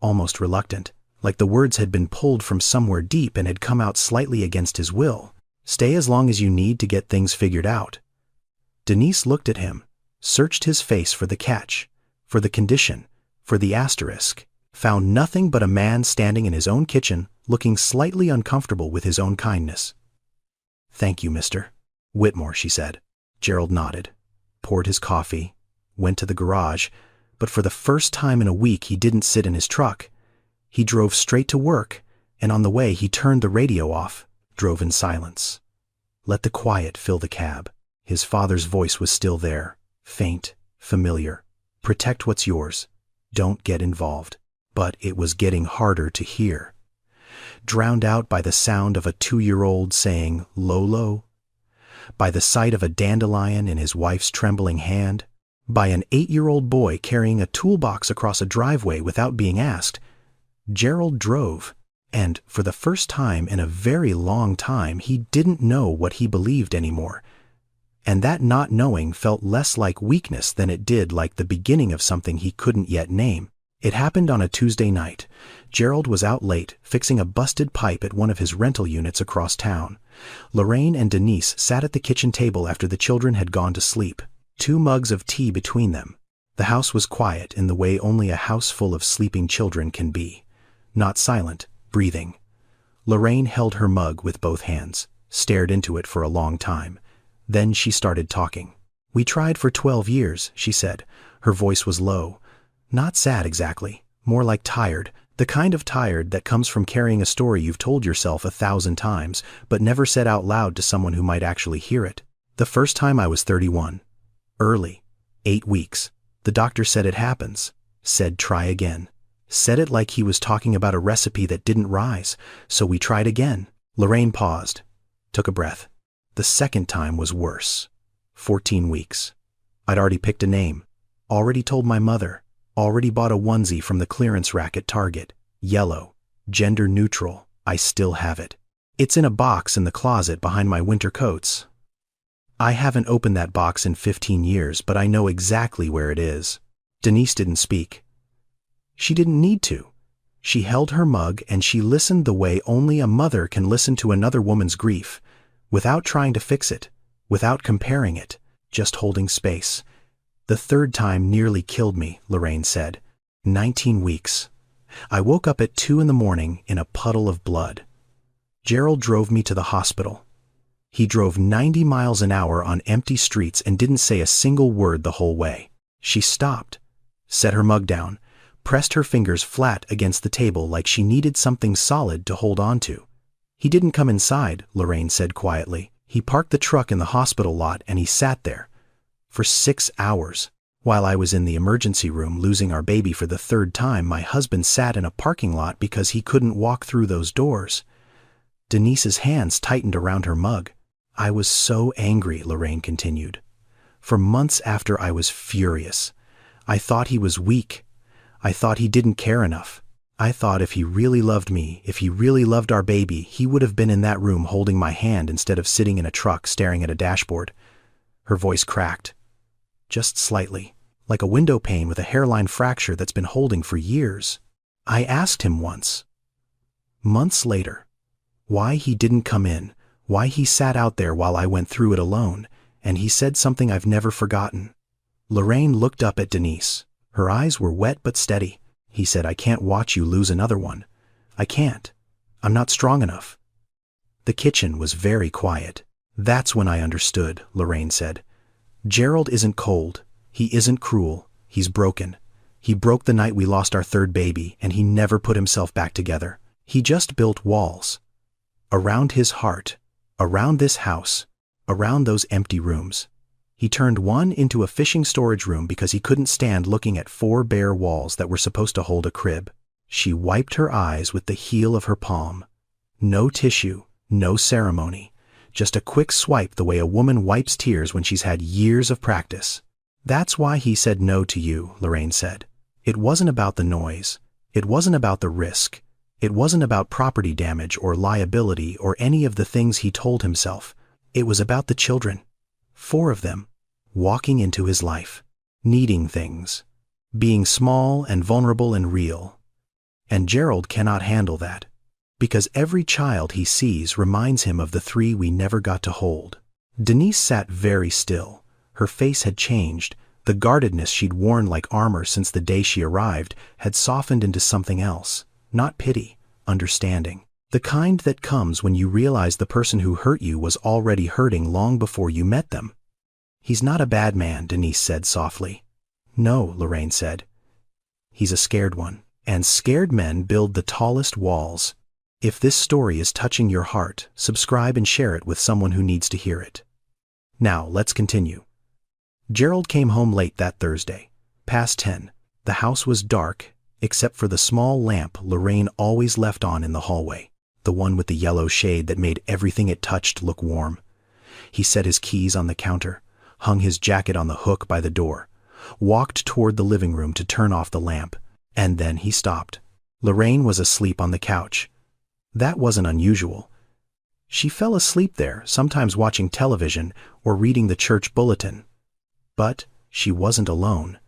almost reluctant, like the words had been pulled from somewhere deep and had come out slightly against his will. "Stay as long as you need to get things figured out." Denise looked at him, searched his face for the catch, for the condition, for the asterisk, found nothing but a man standing in his own kitchen, looking slightly uncomfortable with his own kindness. "Thank you, Mr. Whitmore," she said. Gerald nodded, poured his coffee, went to the garage, but for the first time in a week he didn't sit in his truck. He drove straight to work, and on the way he turned the radio off, drove in silence. Let the quiet fill the cab. His father's voice was still there, faint, familiar. "Protect what's yours. Don't get involved." But it was getting harder to hear. Drowned out by the sound of a 2-year-old saying, "Lolo." by the sight of a dandelion in his wife's trembling hand, by an 8-year-old boy carrying a toolbox across a driveway without being asked. Gerald drove, and for the first time in a very long time he didn't know what he believed anymore. And that not knowing felt less like weakness than it did like the beginning of something he couldn't yet name. It happened on a Tuesday night. Gerald was out late, fixing a busted pipe at one of his rental units across town. Lorraine and Denise sat at the kitchen table after the children had gone to sleep, 2 mugs of tea between them. The house was quiet in the way only a house full of sleeping children can be. Not silent, breathing. Lorraine held her mug with both hands, stared into it for a long time. Then she started talking. "We tried for 12 years, she said. Her voice was low. Not sad exactly, more like tired, the kind of tired that comes from carrying a story you've told yourself 1,000 times, but never said out loud to someone who might actually hear it. The first time I was 31. Early. 8 weeks. The doctor said it happens. Said try again. Said it like he was talking about a recipe that didn't rise, so we tried again." Lorraine paused, took a breath. "The second time was worse. 14 weeks. I'd already picked a name, already told my mother, already bought a onesie from the clearance rack at Target. Yellow, gender neutral, I still have it. It's in a box in the closet behind my winter coats. I haven't opened that box in 15 years, but I know exactly where it is." Denise didn't speak. She didn't need to. She held her mug and she listened the way only a mother can listen to another woman's grief, without trying to fix it, without comparing it, just holding space. "The third time nearly killed me," Lorraine said. 19 weeks. I woke up at 2 in the morning in a puddle of blood. Gerald drove me to the hospital. He drove 90 miles an hour on empty streets and didn't say a single word the whole way. She stopped, set her mug down, pressed her fingers flat against the table like she needed something solid to hold on to. "He didn't come inside," Lorraine said quietly. "He parked the truck in the hospital lot and he sat there. For 6 hours. While I was in the emergency room losing our baby for the 3rd time, my husband sat in a parking lot because he couldn't walk through those doors." Denise's hands tightened around her mug. "I was so angry," Lorraine continued. "For months after I was furious. I thought he was weak. I thought he didn't care enough. I thought if he really loved me, if he really loved our baby, he would have been in that room holding my hand instead of sitting in a truck staring at a dashboard." Her voice cracked. Just slightly, like a window pane with a hairline fracture that's been holding for years. I asked him once, months later, why he didn't come in, why he sat out there while I went through it alone, and he said something I've never forgotten. Lorraine looked up at Denise. Her eyes were wet but steady. He said, "I can't watch you lose another one. I can't. I'm not strong enough." The kitchen was very quiet. "That's when I understood," Lorraine said. "Gerald isn't cold. He isn't cruel. He's broken. He broke the night we lost our 3rd baby, and he never put himself back together. He just built walls. Around his heart, around this house, around those empty rooms. He turned one into a fishing storage room because he couldn't stand looking at 4 bare walls that were supposed to hold a crib." She wiped her eyes with the heel of her palm. No tissue, no ceremony. Just a quick swipe the way a woman wipes tears when she's had years of practice. "That's why he said no to you," Lorraine said. "It wasn't about the noise. It wasn't about the risk. It wasn't about property damage or liability or any of the things he told himself. It was about the children. 4 of them. Walking into his life. Needing things. Being small and vulnerable and real. And Gerald cannot handle that. Because every child he sees reminds him of the 3 we never got to hold." Denise sat very still. Her face had changed. The guardedness she'd worn like armor since the day she arrived had softened into something else. Not pity, understanding. The kind that comes when you realize the person who hurt you was already hurting long before you met them. "He's not a bad man," Denise said softly. "No," Lorraine said. "He's a scared one. And scared men build the tallest walls." If this story is touching your heart, subscribe and share it with someone who needs to hear it. Now, let's continue. Gerald came home late that Thursday, past 10. The house was dark, except for the small lamp Lorraine always left on in the hallway, the one with the yellow shade that made everything it touched look warm. He set his keys on the counter, hung his jacket on the hook by the door, walked toward the living room to turn off the lamp, and then he stopped. Lorraine was asleep on the couch. That wasn't unusual. She fell asleep there, sometimes watching television or reading the church bulletin. But she wasn't alone.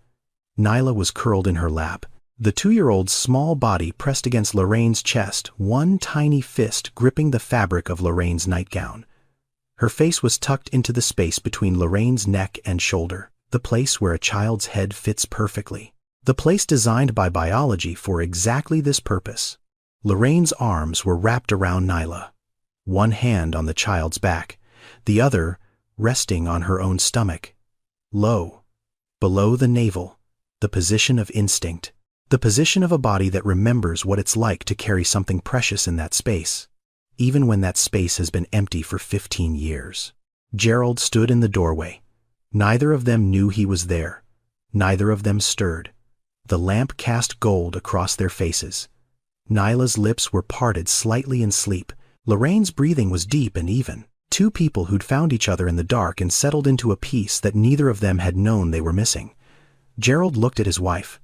Nyla was curled in her lap, the 2-year-old's small body pressed against Lorraine's chest, one tiny fist gripping the fabric of Lorraine's nightgown. Her face was tucked into the space between Lorraine's neck and shoulder, the place where a child's head fits perfectly, the place designed by biology for exactly this purpose. Lorraine's arms were wrapped around Nyla, one hand on the child's back, the other resting on her own stomach. Low, below the navel, the position of instinct, the position of a body that remembers what it's like to carry something precious in that space, even when that space has been empty for 15 years. Gerald stood in the doorway. Neither of them knew he was there. Neither of them stirred. The lamp cast gold across their faces. Nyla's lips were parted slightly in sleep. Lorraine's breathing was deep and even. Two people who'd found each other in the dark and settled into a peace that neither of them had known they were missing. Gerald looked at his wife.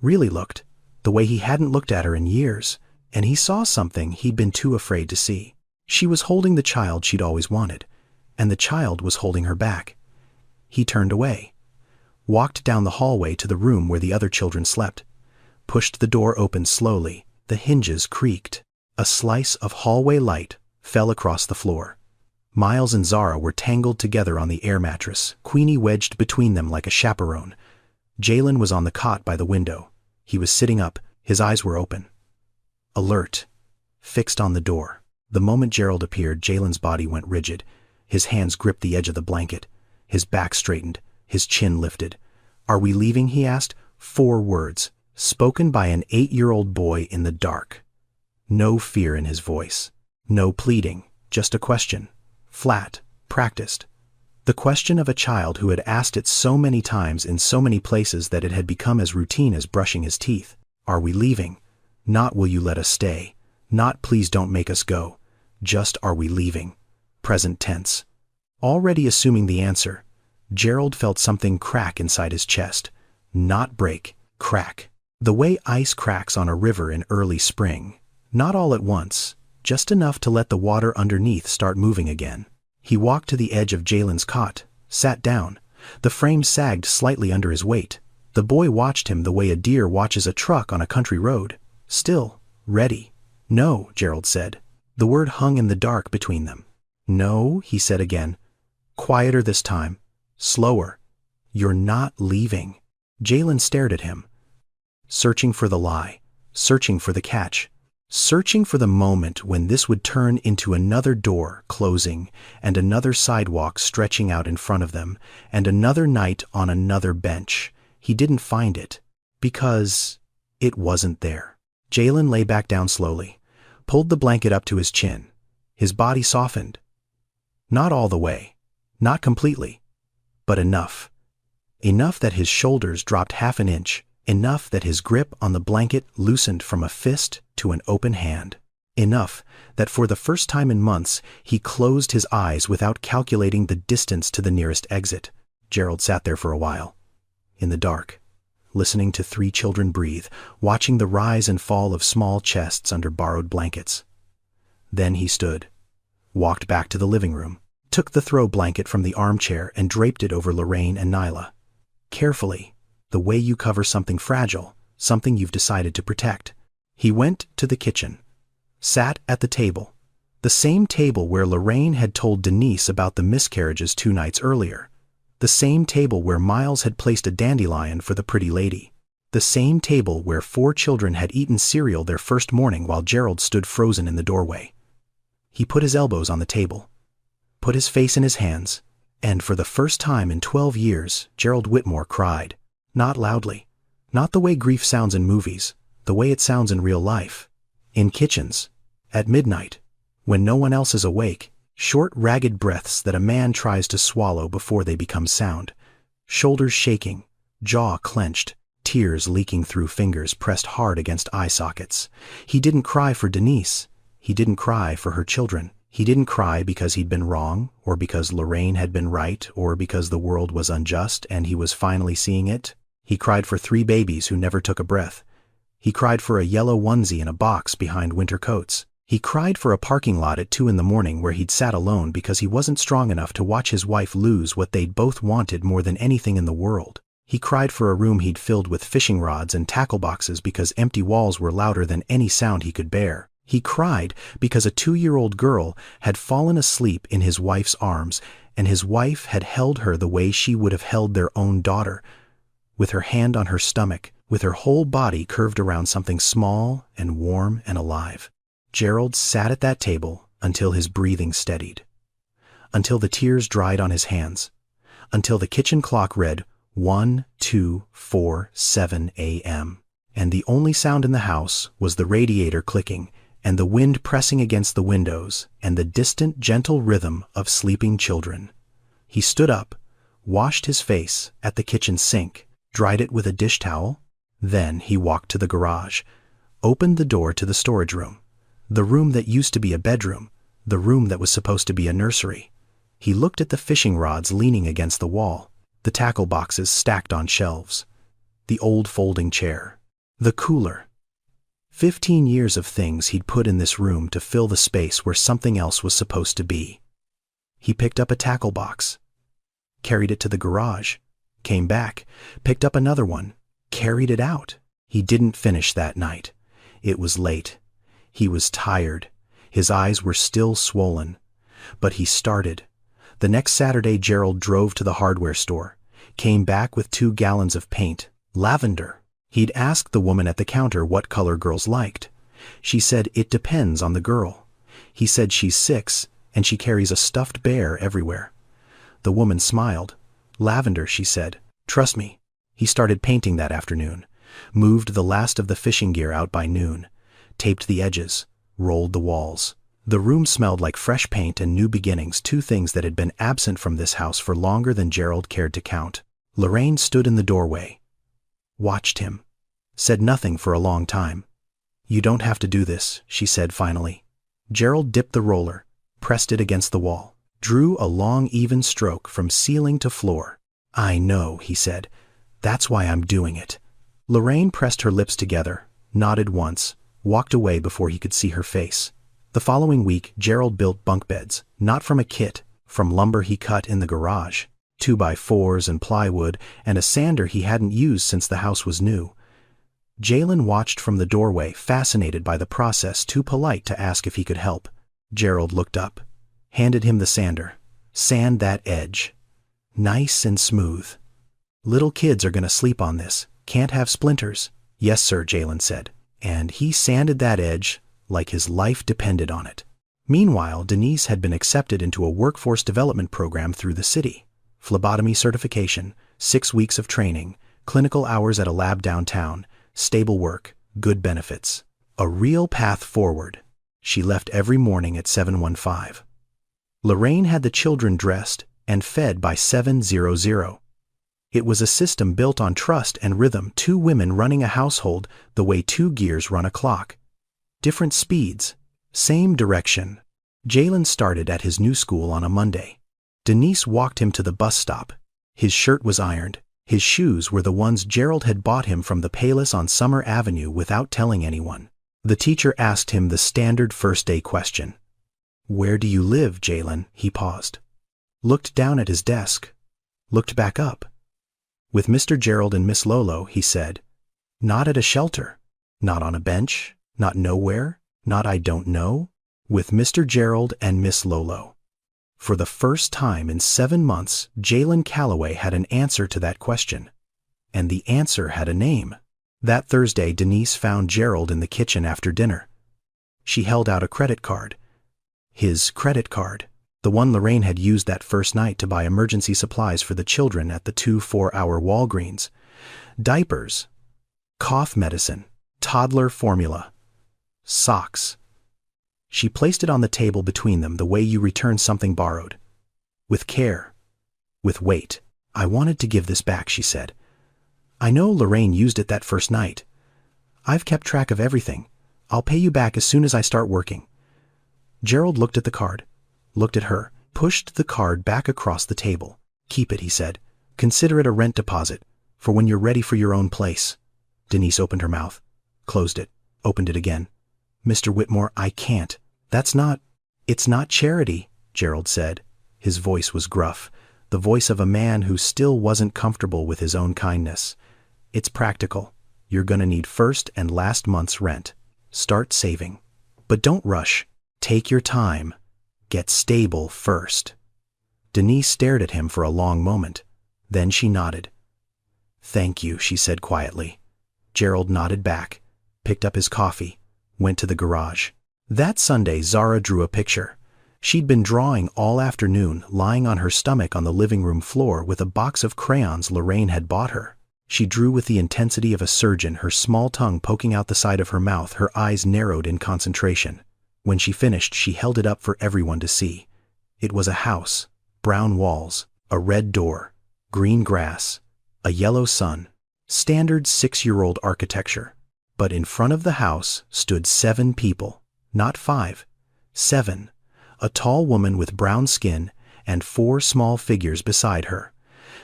Really looked, the way he hadn't looked at her in years, and he saw something he'd been too afraid to see. She was holding the child she'd always wanted, and the child was holding her back. He turned away, walked down the hallway to the room where the other children slept, pushed the door open slowly. The hinges creaked. A slice of hallway light fell across the floor. Miles and Zara were tangled together on the air mattress, Queenie wedged between them like a chaperone. Jalen was on the cot by the window. He was sitting up, his eyes were open. Alert, fixed on the door. The moment Gerald appeared, Jalen's body went rigid. His hands gripped the edge of the blanket. His back straightened, his chin lifted. "Are we leaving?" he asked. 4 words, spoken by an 8-year-old boy in the dark. No fear in his voice. No pleading, just a question. Flat, practiced. The question of a child who had asked it so many times in so many places that it had become as routine as brushing his teeth. Are we leaving? Not will you let us stay. Not please don't make us go. Just are we leaving? Present tense. Already assuming the answer, Gerald felt something crack inside his chest. Not break, crack. The way ice cracks on a river in early spring. Not all at once, just enough to let the water underneath start moving again. He walked to the edge of Jalen's cot, sat down. The frame sagged slightly under his weight. The boy watched him the way a deer watches a truck on a country road. Still, ready. No, Gerald said. The word hung in the dark between them. No, he said again. Quieter this time. Slower. You're not leaving. Jalen stared at him. Searching for the lie. Searching for the catch. Searching for the moment when this would turn into another door closing, and another sidewalk stretching out in front of them, and another night on another bench. He didn't find it, because it wasn't there. Jalen lay back down slowly, pulled the blanket up to his chin. His body softened. Not all the way, not completely, but enough. Enough that his shoulders dropped half an inch, enough that his grip on the blanket loosened from a fist to an open hand. Enough that for the first time in months he closed his eyes without calculating the distance to the nearest exit. Gerald sat there for a while, in the dark, listening to 3 children breathe, watching the rise and fall of small chests under borrowed blankets. Then he stood, walked back to the living room, took the throw blanket from the armchair and draped it over Lorraine and Nyla. Carefully, the way you cover something fragile, something you've decided to protect. He went to the kitchen, sat at the table, the same table where Lorraine had told Denise about the miscarriages 2 nights earlier, the same table where Miles had placed a dandelion for the pretty lady, the same table where 4 children had eaten cereal their first morning while Gerald stood frozen in the doorway. He put his elbows on the table, put his face in his hands, and for the first time in 12 years, Gerald Whitmore cried. Not loudly, not the way grief sounds in movies, the way it sounds in real life. In kitchens, at midnight, when no one else is awake, short, ragged breaths that a man tries to swallow before they become sound. Shoulders shaking, jaw clenched, tears leaking through fingers pressed hard against eye sockets. He didn't cry for Denise. He didn't cry for her children. He didn't cry because he'd been wrong, or because Lorraine had been right, or because the world was unjust and he was finally seeing it. He cried for 3 babies who never took a breath. He cried for a yellow onesie in a box behind winter coats. He cried for a parking lot at 2 a.m. where he'd sat alone because he wasn't strong enough to watch his wife lose what they'd both wanted more than anything in the world. He cried for a room he'd filled with fishing rods and tackle boxes because empty walls were louder than any sound he could bear. He cried because a 2-year-old girl had fallen asleep in his wife's arms, and his wife had held her the way she would have held their own daughter, with her hand on her stomach, with her whole body curved around something small and warm and alive. Gerald sat at that table until his breathing steadied, until the tears dried on his hands, until the kitchen clock read 1:2:4:7 a.m., and the only sound in the house was the radiator clicking and the wind pressing against the windows and the distant, gentle rhythm of sleeping children. He stood up, washed his face at the kitchen sink, dried it with a dish towel. Then he walked to the garage, opened the door to the storage room, the room that used to be a bedroom, the room that was supposed to be a nursery. He looked at the fishing rods leaning against the wall, the tackle boxes stacked on shelves, the old folding chair, the cooler. 15 years of things he'd put in this room to fill the space where something else was supposed to be. He picked up a tackle box, carried it to the garage, came back, picked up another one, carried it out. He didn't finish that night. It was late. He was tired. His eyes were still swollen. But he started. The next Saturday, Gerald drove to the hardware store, came back with 2 gallons of paint, lavender. He'd asked the woman at the counter what color girls liked. She said it depends on the girl. He said she's 6 and she carries a stuffed bear everywhere. The woman smiled. Lavender, she said. Trust me. He started painting that afternoon, moved the last of the fishing gear out by noon, taped the edges, rolled the walls. The room smelled like fresh paint and new beginnings, 2 things that had been absent from this house for longer than Gerald cared to count. Lorraine stood in the doorway, watched him, said nothing for a long time. You don't have to do this, she said finally. Gerald dipped the roller, pressed it against the wall, drew a long even stroke from ceiling to floor. I know, he said. That's why I'm doing it. Lorraine pressed her lips together, nodded once, walked away before he could see her face. The following week, Gerald built bunk beds, not from a kit, from lumber he cut in the garage, 2x4s and plywood, and a sander he hadn't used since the house was new. Jalen watched from the doorway, fascinated by the process, too polite to ask if he could help. Gerald looked up, handed him the sander. Sand that edge. Nice and smooth. Little kids are going to sleep on this. Can't have splinters. Yes, sir, Jalen said. And he sanded that edge like his life depended on it. Meanwhile, Denise had been accepted into a workforce development program through the city. Phlebotomy certification, 6 weeks of training, clinical hours at a lab downtown, stable work, good benefits. A real path forward. She left every morning at 7:15. Lorraine had the children dressed and fed by 7:00. It was a system built on trust and rhythm, 2 women running a household the way 2 gears run a clock. Different speeds, same direction. Jalen started at his new school on a Monday. Denise walked him to the bus stop. His shirt was ironed. His shoes were the ones Gerald had bought him from the Payless on Summer Avenue without telling anyone. The teacher asked him the standard first-day question. Where do you live, Jalen? He paused. Looked down at his desk. Looked back up. With Mr. Gerald and Miss Lolo, he said. Not at a shelter. Not on a bench. Not nowhere. Not I don't know. With Mr. Gerald and Miss Lolo. For the first time in 7 months, Jalen Calloway had an answer to that question. And the answer had a name. That Thursday, Denise found Gerald in the kitchen after dinner. She held out a credit card. His credit card. The one Lorraine had used that first night to buy emergency supplies for the children at the 2 4-hour Walgreens. Diapers. Cough medicine. Toddler formula. Socks. She placed it on the table between them the way you return something borrowed. With care. With weight. I wanted to give this back, she said. I know Lorraine used it that first night. I've kept track of everything. I'll pay you back as soon as I start working. Gerald looked at the card, looked at her, pushed the card back across the table. "Keep it," he said. "Consider it a rent deposit, for when you're ready for your own place." Denise opened her mouth, closed it, opened it again. "Mr. Whitmore, I can't. It's not charity," Gerald said. His voice was gruff, the voice of a man who still wasn't comfortable with his own kindness. "It's practical. You're gonna need first and last month's rent. Start saving. But don't rush. Take your time. Get stable first." Denise stared at him for a long moment. Then she nodded. "Thank you," she said quietly. Gerald nodded back, picked up his coffee, went to the garage. That Sunday, Zara drew a picture. She'd been drawing all afternoon, lying on her stomach on the living room floor with a box of crayons Lorraine had bought her. She drew with the intensity of a surgeon, her small tongue poking out the side of her mouth, her eyes narrowed in concentration. When she finished, she held it up for everyone to see. It was a house, brown walls, a red door, green grass, a yellow sun, standard 6-year-old architecture. But in front of the house stood 7 people, not 5, 7. A tall woman with brown skin and 4 small figures beside her.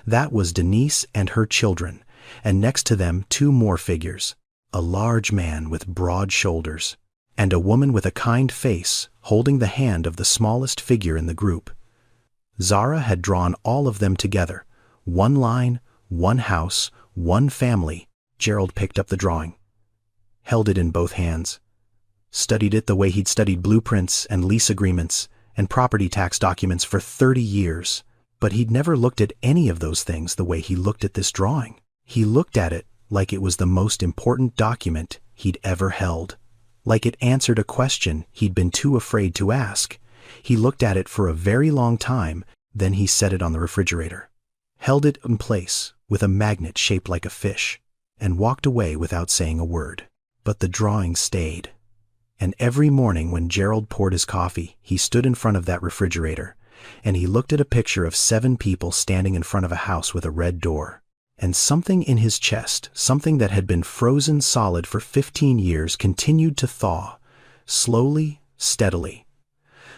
That was Denise and her children, and next to them 2 more figures, a large man with broad shoulders, and a woman with a kind face holding the hand of the smallest figure in the group. Zara had drawn all of them together, one line, one house, one family. Gerald picked up the drawing, held it in both hands, studied it the way he'd studied blueprints and lease agreements and property tax documents for 30 years. But he'd never looked at any of those things the way he looked at this drawing. He looked at it like it was the most important document he'd ever held, like it answered a question he'd been too afraid to ask. He looked at it for a very long time, then he set it on the refrigerator, held it in place with a magnet shaped like a fish, and walked away without saying a word. But the drawing stayed. And every morning when Gerald poured his coffee, he stood in front of that refrigerator, and he looked at a picture of 7 people standing in front of a house with a red door. And something in his chest, something that had been frozen solid for 15 years, continued to thaw, slowly, steadily.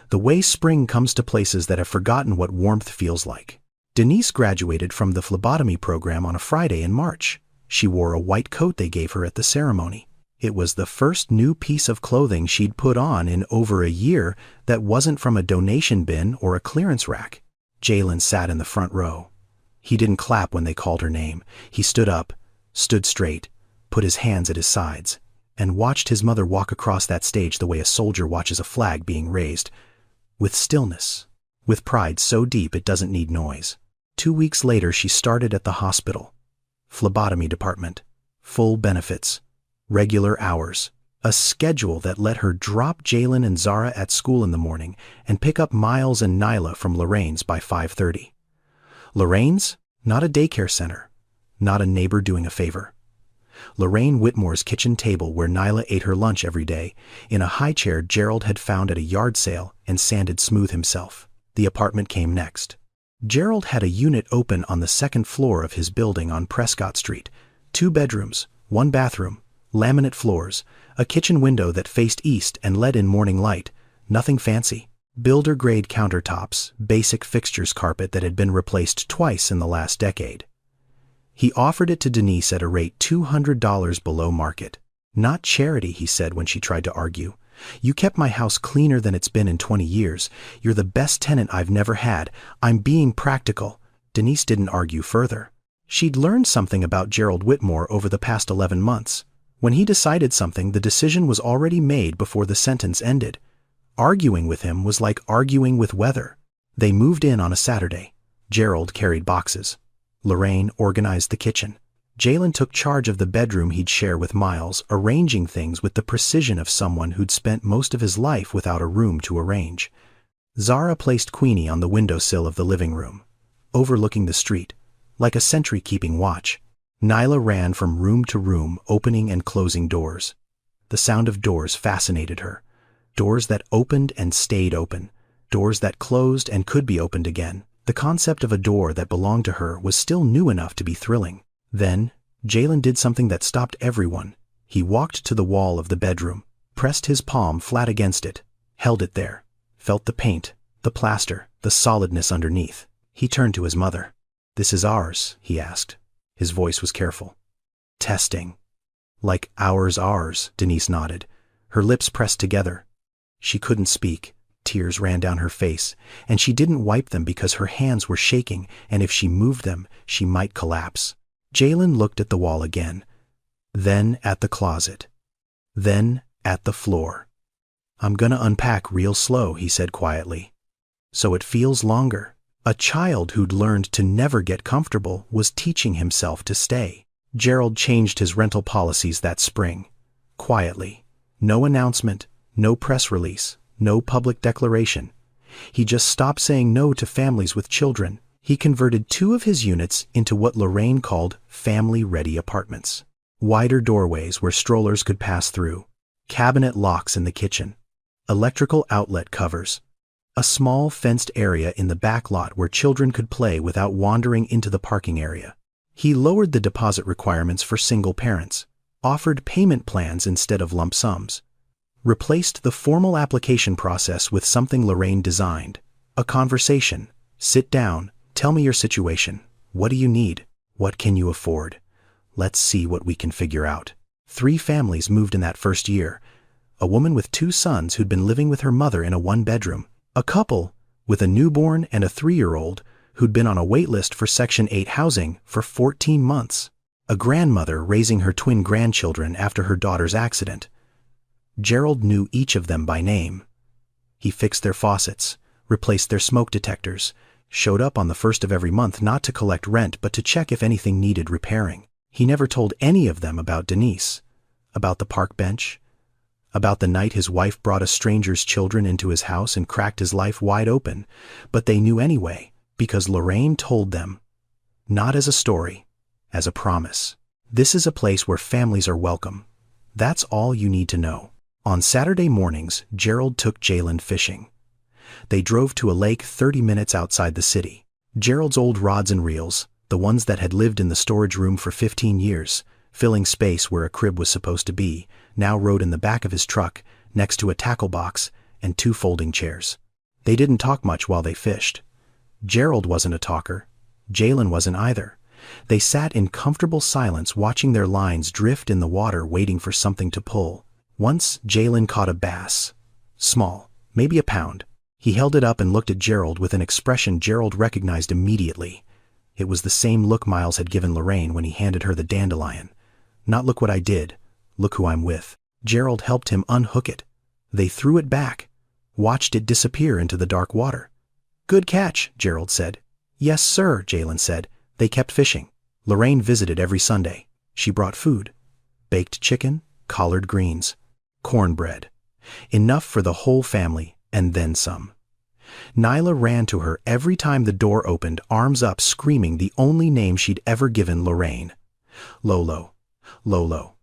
The way spring comes to places that have forgotten what warmth feels like. Denise graduated from the phlebotomy program on a Friday in March. She wore a white coat they gave her at the ceremony. It was the first new piece of clothing she'd put on in over a year that wasn't from a donation bin or a clearance rack. Jalen sat in the front row. He didn't clap when they called her name. He stood up, stood straight, put his hands at his sides, and watched his mother walk across that stage the way a soldier watches a flag being raised, with stillness, with pride so deep it doesn't need noise. 2 weeks later, she started at the hospital. Phlebotomy department, full benefits, regular hours, a schedule that let her drop Jalen and Zara at school in the morning and pick up Miles and Nyla from Lorraine's by 5:30. Lorraine's? Not a daycare center, not a neighbor doing a favor. Lorraine Whitmore's kitchen table where Nyla ate her lunch every day, in a high chair Gerald had found at a yard sale and sanded smooth himself. The apartment came next. Gerald had a unit open on the 2nd floor of his building on Prescott Street. 2 bedrooms, 1 bathroom, laminate floors, a kitchen window that faced east and let in morning light, nothing fancy. Builder-grade countertops, basic fixtures carpet that had been replaced twice in the last decade. He offered it to Denise at a rate $200 below market. "Not charity," he said when she tried to argue. "You kept my house cleaner than it's been in 20 years. You're the best tenant I've never had. I'm being practical." Denise didn't argue further. She'd learned something about Gerald Whitmore over the past 11 months. When he decided something, the decision was already made before the sentence ended. Arguing with him was like arguing with weather. They moved in on a Saturday. Gerald carried boxes. Lorraine organized the kitchen. Jalen took charge of the bedroom he'd share with Miles, arranging things with the precision of someone who'd spent most of his life without a room to arrange. Zara placed Queenie on the windowsill of the living room, overlooking the street, like a sentry keeping watch. Nyla ran from room to room, opening and closing doors. The sound of doors fascinated her. Doors that opened and stayed open. Doors that closed and could be opened again. The concept of a door that belonged to her was still new enough to be thrilling. Then, Jalen did something that stopped everyone. He walked to the wall of the bedroom, pressed his palm flat against it, held it there, felt the paint, the plaster, the solidness underneath. He turned to his mother. "This is ours?" he asked. His voice was careful. "Testing." "Like ours," Denise nodded, her lips pressed together. She couldn't speak. Tears ran down her face, and she didn't wipe them because her hands were shaking, and if she moved them, she might collapse. Jalen looked at the wall again, then at the closet, then at the floor. "I'm gonna unpack real slow," he said quietly. "So it feels longer." A child who'd learned to never get comfortable was teaching himself to stay. Gerald changed his rental policies that spring. Quietly. No announcement, no press release, no public declaration. He just stopped saying no to families with children. He converted 2 of his units into what Lorraine called family-ready apartments. Wider doorways where strollers could pass through. Cabinet locks in the kitchen. Electrical outlet covers. A small fenced area in the back lot where children could play without wandering into the parking area. He lowered the deposit requirements for single parents, offered payment plans instead of lump sums, replaced the formal application process with something Lorraine designed. A conversation. Sit down, tell me your situation. What do you need? What can you afford? Let's see what we can figure out. 3 families moved in that first year. A woman with 2 sons who'd been living with her mother in a 1-bedroom. A couple with a newborn and a 3-year-old who'd been on a wait list for Section 8 housing for 14 months. A grandmother raising her twin grandchildren after her daughter's accident. Gerald knew each of them by name. He fixed their faucets, replaced their smoke detectors, showed up on the 1st of every month not to collect rent but to check if anything needed repairing. He never told any of them about Denise, about the park bench, about the night his wife brought a stranger's children into his house and cracked his life wide open, but they knew anyway, because Lorraine told them. Not as a story, as a promise. This is a place where families are welcome. That's all you need to know. On Saturday mornings, Gerald took Jalen fishing. They drove to a lake 30 minutes outside the city. Gerald's old rods and reels, the ones that had lived in the storage room for 15 years, filling space where a crib was supposed to be, now rode in the back of his truck, next to a tackle box and 2 folding chairs. They didn't talk much while they fished. Gerald wasn't a talker. Jalen wasn't either. They sat in comfortable silence watching their lines drift in the water waiting for something to pull. Once Jalen caught a bass. Small, maybe a pound. He held it up and looked at Gerald with an expression Gerald recognized immediately. It was the same look Miles had given Lorraine when he handed her the dandelion. Not "look what I did, look who I'm with." Gerald helped him unhook it. They threw it back, watched it disappear into the dark water. "Good catch," Gerald said. "Yes, sir," Jalen said. They kept fishing. Lorraine visited every Sunday. She brought food. Baked chicken, collard greens, cornbread. Enough for the whole family, and then some. Nyla ran to her every time the door opened, arms up, screaming the only name she'd ever given Lorraine. Lolo. Lolo.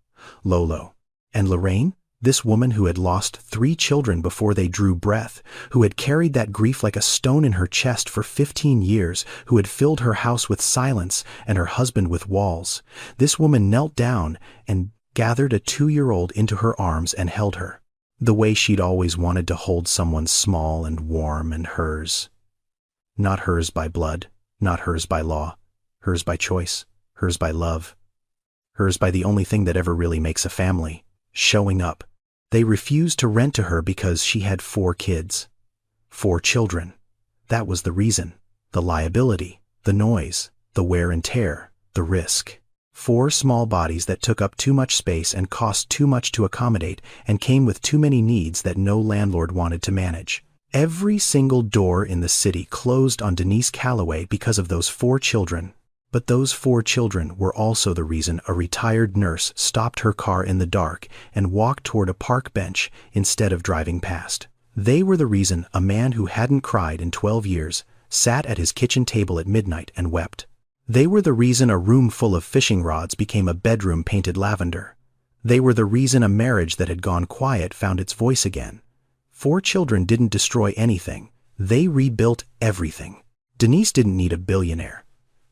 Lolo. And Lorraine? This woman who had lost 3 children before they drew breath, who had carried that grief like a stone in her chest for 15 years, who had filled her house with silence and her husband with walls. This woman knelt down and gathered a 2-year-old into her arms and held her. The way she'd always wanted to hold someone small and warm and hers. Not hers by blood, not hers by law, hers by choice, hers by love. Hers by the only thing that ever really makes a family, showing up. They refused to rent to her because she had 4 kids. 4 children. That was the reason. The liability, the noise, the wear and tear, the risk. 4 small bodies that took up too much space and cost too much to accommodate and came with too many needs that no landlord wanted to manage. Every single door in the city closed on Denise Calloway because of those 4 children. But those 4 children were also the reason a retired nurse stopped her car in the dark and walked toward a park bench instead of driving past. They were the reason a man who hadn't cried in 12 years sat at his kitchen table at midnight and wept. They were the reason a room full of fishing rods became a bedroom painted lavender. They were the reason a marriage that had gone quiet found its voice again. 4 children didn't destroy anything. They rebuilt everything. Denise didn't need a billionaire.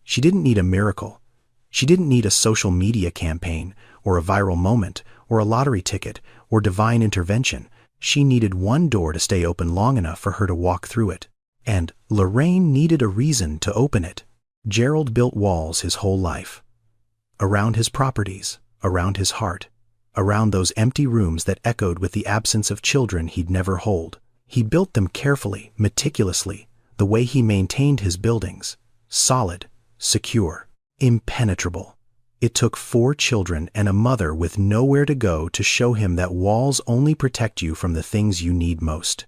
She didn't need a miracle. She didn't need a social media campaign, or a viral moment, or a lottery ticket, or divine intervention. She needed one door to stay open long enough for her to walk through it. And Lorraine needed a reason to open it. Gerald built walls his whole life. Around his properties, around his heart, around those empty rooms that echoed with the absence of children he'd never hold. He built them carefully, meticulously, the way he maintained his buildings. Solid, secure, impenetrable. It took 4 children and a mother with nowhere to go to show him that walls only protect you from the things you need most.